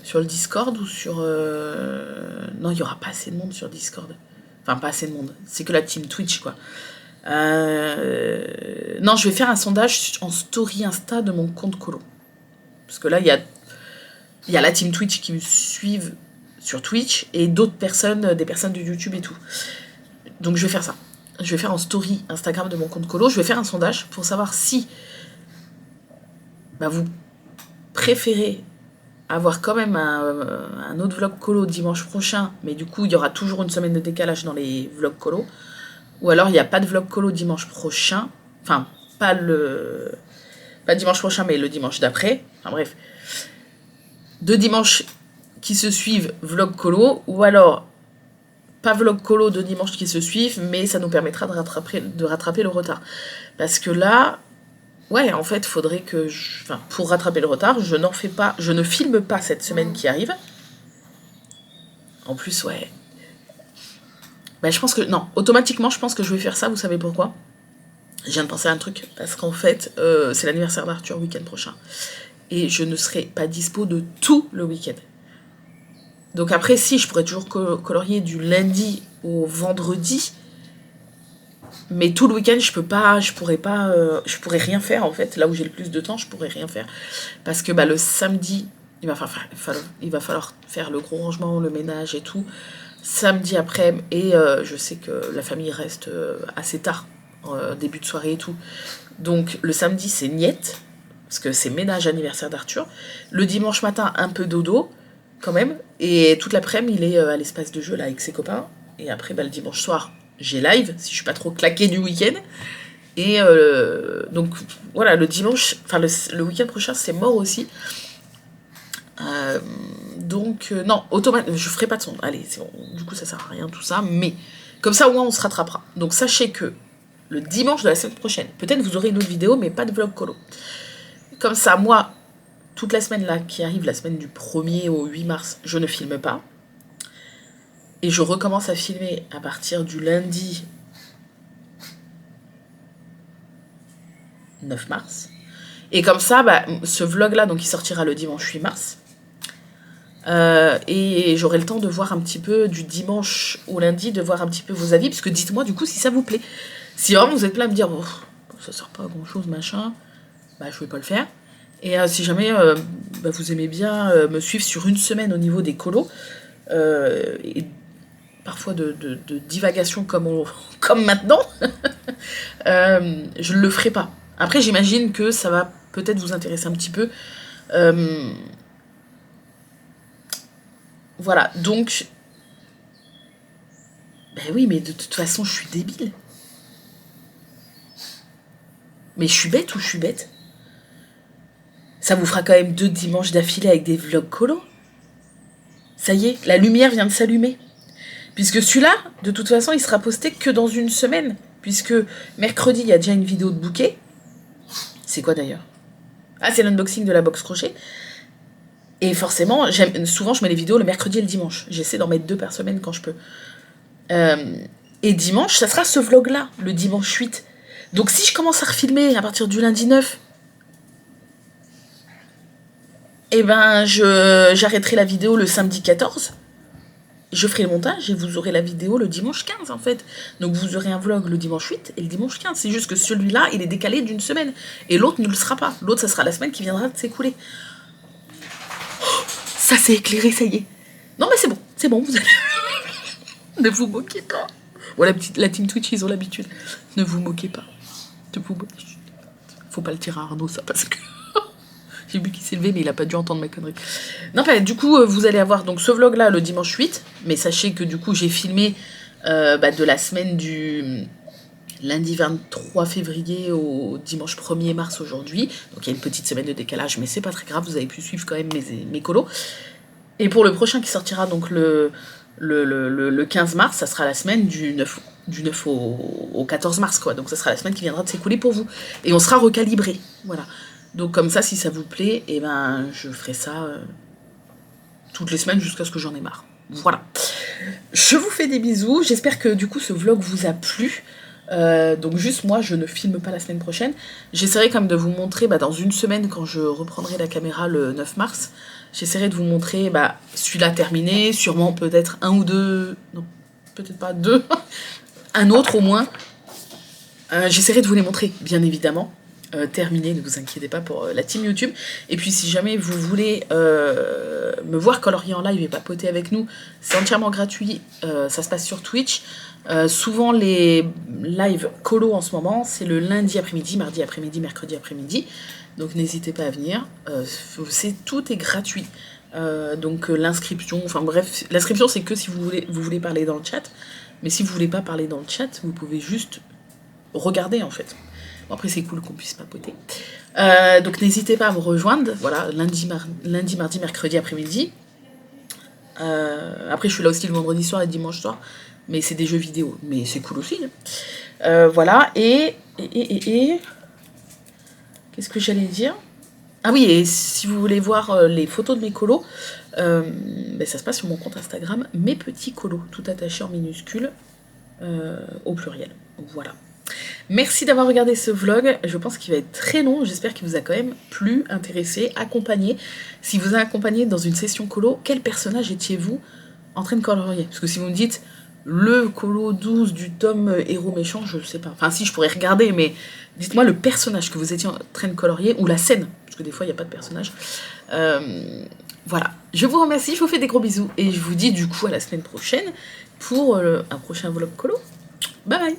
Sur le Discord ou sur... Non, il n'y aura pas assez de monde sur Discord. Enfin, pas assez de monde. C'est que la team Twitch, quoi. Non, je vais faire un sondage en story Insta de mon compte colo. Parce que là, il y a la team Twitch qui me suivent sur Twitch et d'autres personnes, des personnes de YouTube et tout. Donc, je vais faire ça. Je vais faire en story Instagram de mon compte colo. Je vais faire un sondage pour savoir si vous préférez avoir quand même un autre vlog colo dimanche prochain, mais du coup il y aura toujours une semaine de décalage dans les vlogs colo, ou alors il n'y a pas de vlog colo dimanche prochain, enfin pas dimanche prochain mais le dimanche d'après, enfin bref, 2 dimanches qui se suivent vlog colo, ou alors pas vlog colo 2 dimanches qui se suivent, mais ça nous permettra de rattraper le retard, parce que là, ouais, en fait, faudrait que pour rattraper le retard, je ne filme pas cette semaine qui arrive. En plus, ouais. Je pense que... Non, automatiquement, je pense que je vais faire ça, vous savez pourquoi ? Je viens de penser à un truc, parce qu'en fait, c'est l'anniversaire d'Arthur le week-end prochain. Et je ne serai pas dispo de tout le week-end. Donc après, si, je pourrais toujours colorier du lundi au vendredi, mais tout le week-end, je pourrais rien faire en fait. Là où j'ai le plus de temps, je pourrais rien faire. Parce que le samedi, il va falloir faire le gros rangement, le ménage et tout. Samedi après-midi, et je sais que la famille reste assez tard, début de soirée et tout. Donc le samedi, c'est niette, parce que c'est ménage anniversaire d'Arthur. Le dimanche matin, un peu dodo, quand même. Et toute l'après-midi, il est à l'espace de jeu là avec ses copains. Et après, bah, le dimanche soir, j'ai live, si je suis pas trop claquée du week-end. Et donc, voilà, le dimanche, enfin, le week-end prochain, c'est mort aussi. Donc, non, je ferai pas de son. Allez, c'est bon, du coup, ça sert à rien, tout ça. Mais, comme ça, au moins, on se rattrapera. Donc, sachez que le dimanche de la semaine prochaine, peut-être vous aurez une autre vidéo, mais pas de vlog colo. Comme ça, moi, toute la semaine là qui arrive, la semaine du 1er au 8 mars, je ne filme pas. Et je recommence à filmer à partir du lundi 9 mars. Et comme ça, bah, ce vlog-là, donc il sortira le dimanche 8 mars. Et j'aurai le temps de voir un petit peu du dimanche au lundi, de voir un petit peu vos avis, parce que dites-moi du coup si ça vous plaît. Si vraiment vous êtes plein à me dire, oh, ça sert pas à grand-chose, machin, bah je vais pas le faire. Et si jamais bah, vous aimez bien me suivre sur une semaine au niveau des colos, et parfois de divagation comme maintenant, je ne le ferai pas. Après, j'imagine que ça va peut-être vous intéresser un petit peu. Voilà, donc... Ben oui, mais de toute façon, je suis débile. Mais je suis bête ou je suis bête? Ça vous fera quand même 2 dimanches d'affilée avec des vlogs colos. Ça y est, la lumière vient de s'allumer. Puisque celui-là, de toute façon, il sera posté que dans une semaine. Puisque mercredi, il y a déjà une vidéo de bouquet. C'est quoi d'ailleurs? Ah, c'est l'unboxing de la box crochet. Et forcément, souvent, je mets les vidéos le mercredi et le dimanche. J'essaie d'en mettre 2 par semaine quand je peux. Et dimanche, ça sera ce vlog-là, le dimanche 8. Donc si je commence à refilmer à partir du lundi 9, eh ben, j'arrêterai la vidéo le samedi 14. Je ferai le montage et vous aurez la vidéo le dimanche 15 en fait. Donc vous aurez un vlog le dimanche 8 et le dimanche 15. C'est juste que celui-là, il est décalé d'une semaine. Et l'autre ne le sera pas. L'autre, ça sera la semaine qui viendra de s'écouler. Oh, ça s'est éclairé, ça y est. Non mais c'est bon, vous allez... Ne vous moquez pas. Bon, la team Twitch, ils ont l'habitude. Ne vous moquez pas. Faut pas le tirer à Arnaud, ça, parce que... J'ai vu qu'il s'est levé, mais il a pas dû entendre ma connerie. Non, bah, du coup, vous allez avoir donc ce vlog-là le dimanche 8. Mais sachez que du coup, j'ai filmé de la semaine du lundi 23 février au dimanche 1er mars aujourd'hui. Donc, il y a une petite semaine de décalage, mais c'est pas très grave. Vous avez pu suivre quand même mes colos. Et pour le prochain qui sortira donc le 15 mars, ça sera la semaine du 9 au 14 mars, quoi. Donc, ça sera la semaine qui viendra de s'écouler pour vous. Et on sera recalibré. Voilà. Donc comme ça, si ça vous plaît, eh ben, je ferai ça toutes les semaines jusqu'à ce que j'en ai marre. Voilà. Je vous fais des bisous. J'espère que du coup ce vlog vous a plu. Donc juste moi, je ne filme pas la semaine prochaine. J'essaierai quand même de vous montrer dans une semaine, quand je reprendrai la caméra le 9 mars, j'essaierai de vous montrer celui-là terminé, sûrement peut-être un ou deux, non, peut-être pas deux, un autre au moins. J'essaierai de vous les montrer, bien évidemment. Terminé, ne vous inquiétez pas pour la team YouTube. Et puis si jamais vous voulez me voir colorier en live et papoter avec nous, c'est entièrement gratuit, ça se passe sur Twitch. Souvent les lives colo en ce moment, c'est le lundi après-midi, mardi après-midi, mercredi après-midi. Donc n'hésitez pas à venir, tout est gratuit. Donc l'inscription, enfin bref, l'inscription c'est que si vous voulez parler dans le chat. Mais si vous voulez pas parler dans le chat, vous pouvez juste regarder en fait. Après, c'est cool qu'on puisse papoter. Donc, n'hésitez pas à me rejoindre. Voilà, lundi, mardi, mercredi après-midi. Après, je suis là aussi le vendredi soir et le dimanche soir. Mais c'est des jeux vidéo. Mais c'est cool aussi. Voilà. Et... Qu'est-ce que j'allais dire? Ah oui, et si vous voulez voir les photos de mes colos, ça se passe sur mon compte Instagram. Mes petits colos, tout attaché en minuscules, au pluriel. Donc, voilà. Merci d'avoir regardé ce vlog, je pense qu'il va être très long, j'espère qu'il vous a quand même plu, intéressé, accompagné. Si vous a accompagné dans une session colo, quel personnage étiez-vous en train de colorier? Parce que si vous me dites le colo 12 du tome héros méchant, je sais pas. Enfin si, je pourrais regarder, mais dites-moi le personnage que vous étiez en train de colorier, ou la scène, parce que des fois il n'y a pas de personnage. Voilà, je vous remercie, je vous fais des gros bisous, et je vous dis du coup à la semaine prochaine pour un prochain vlog colo. Bye bye.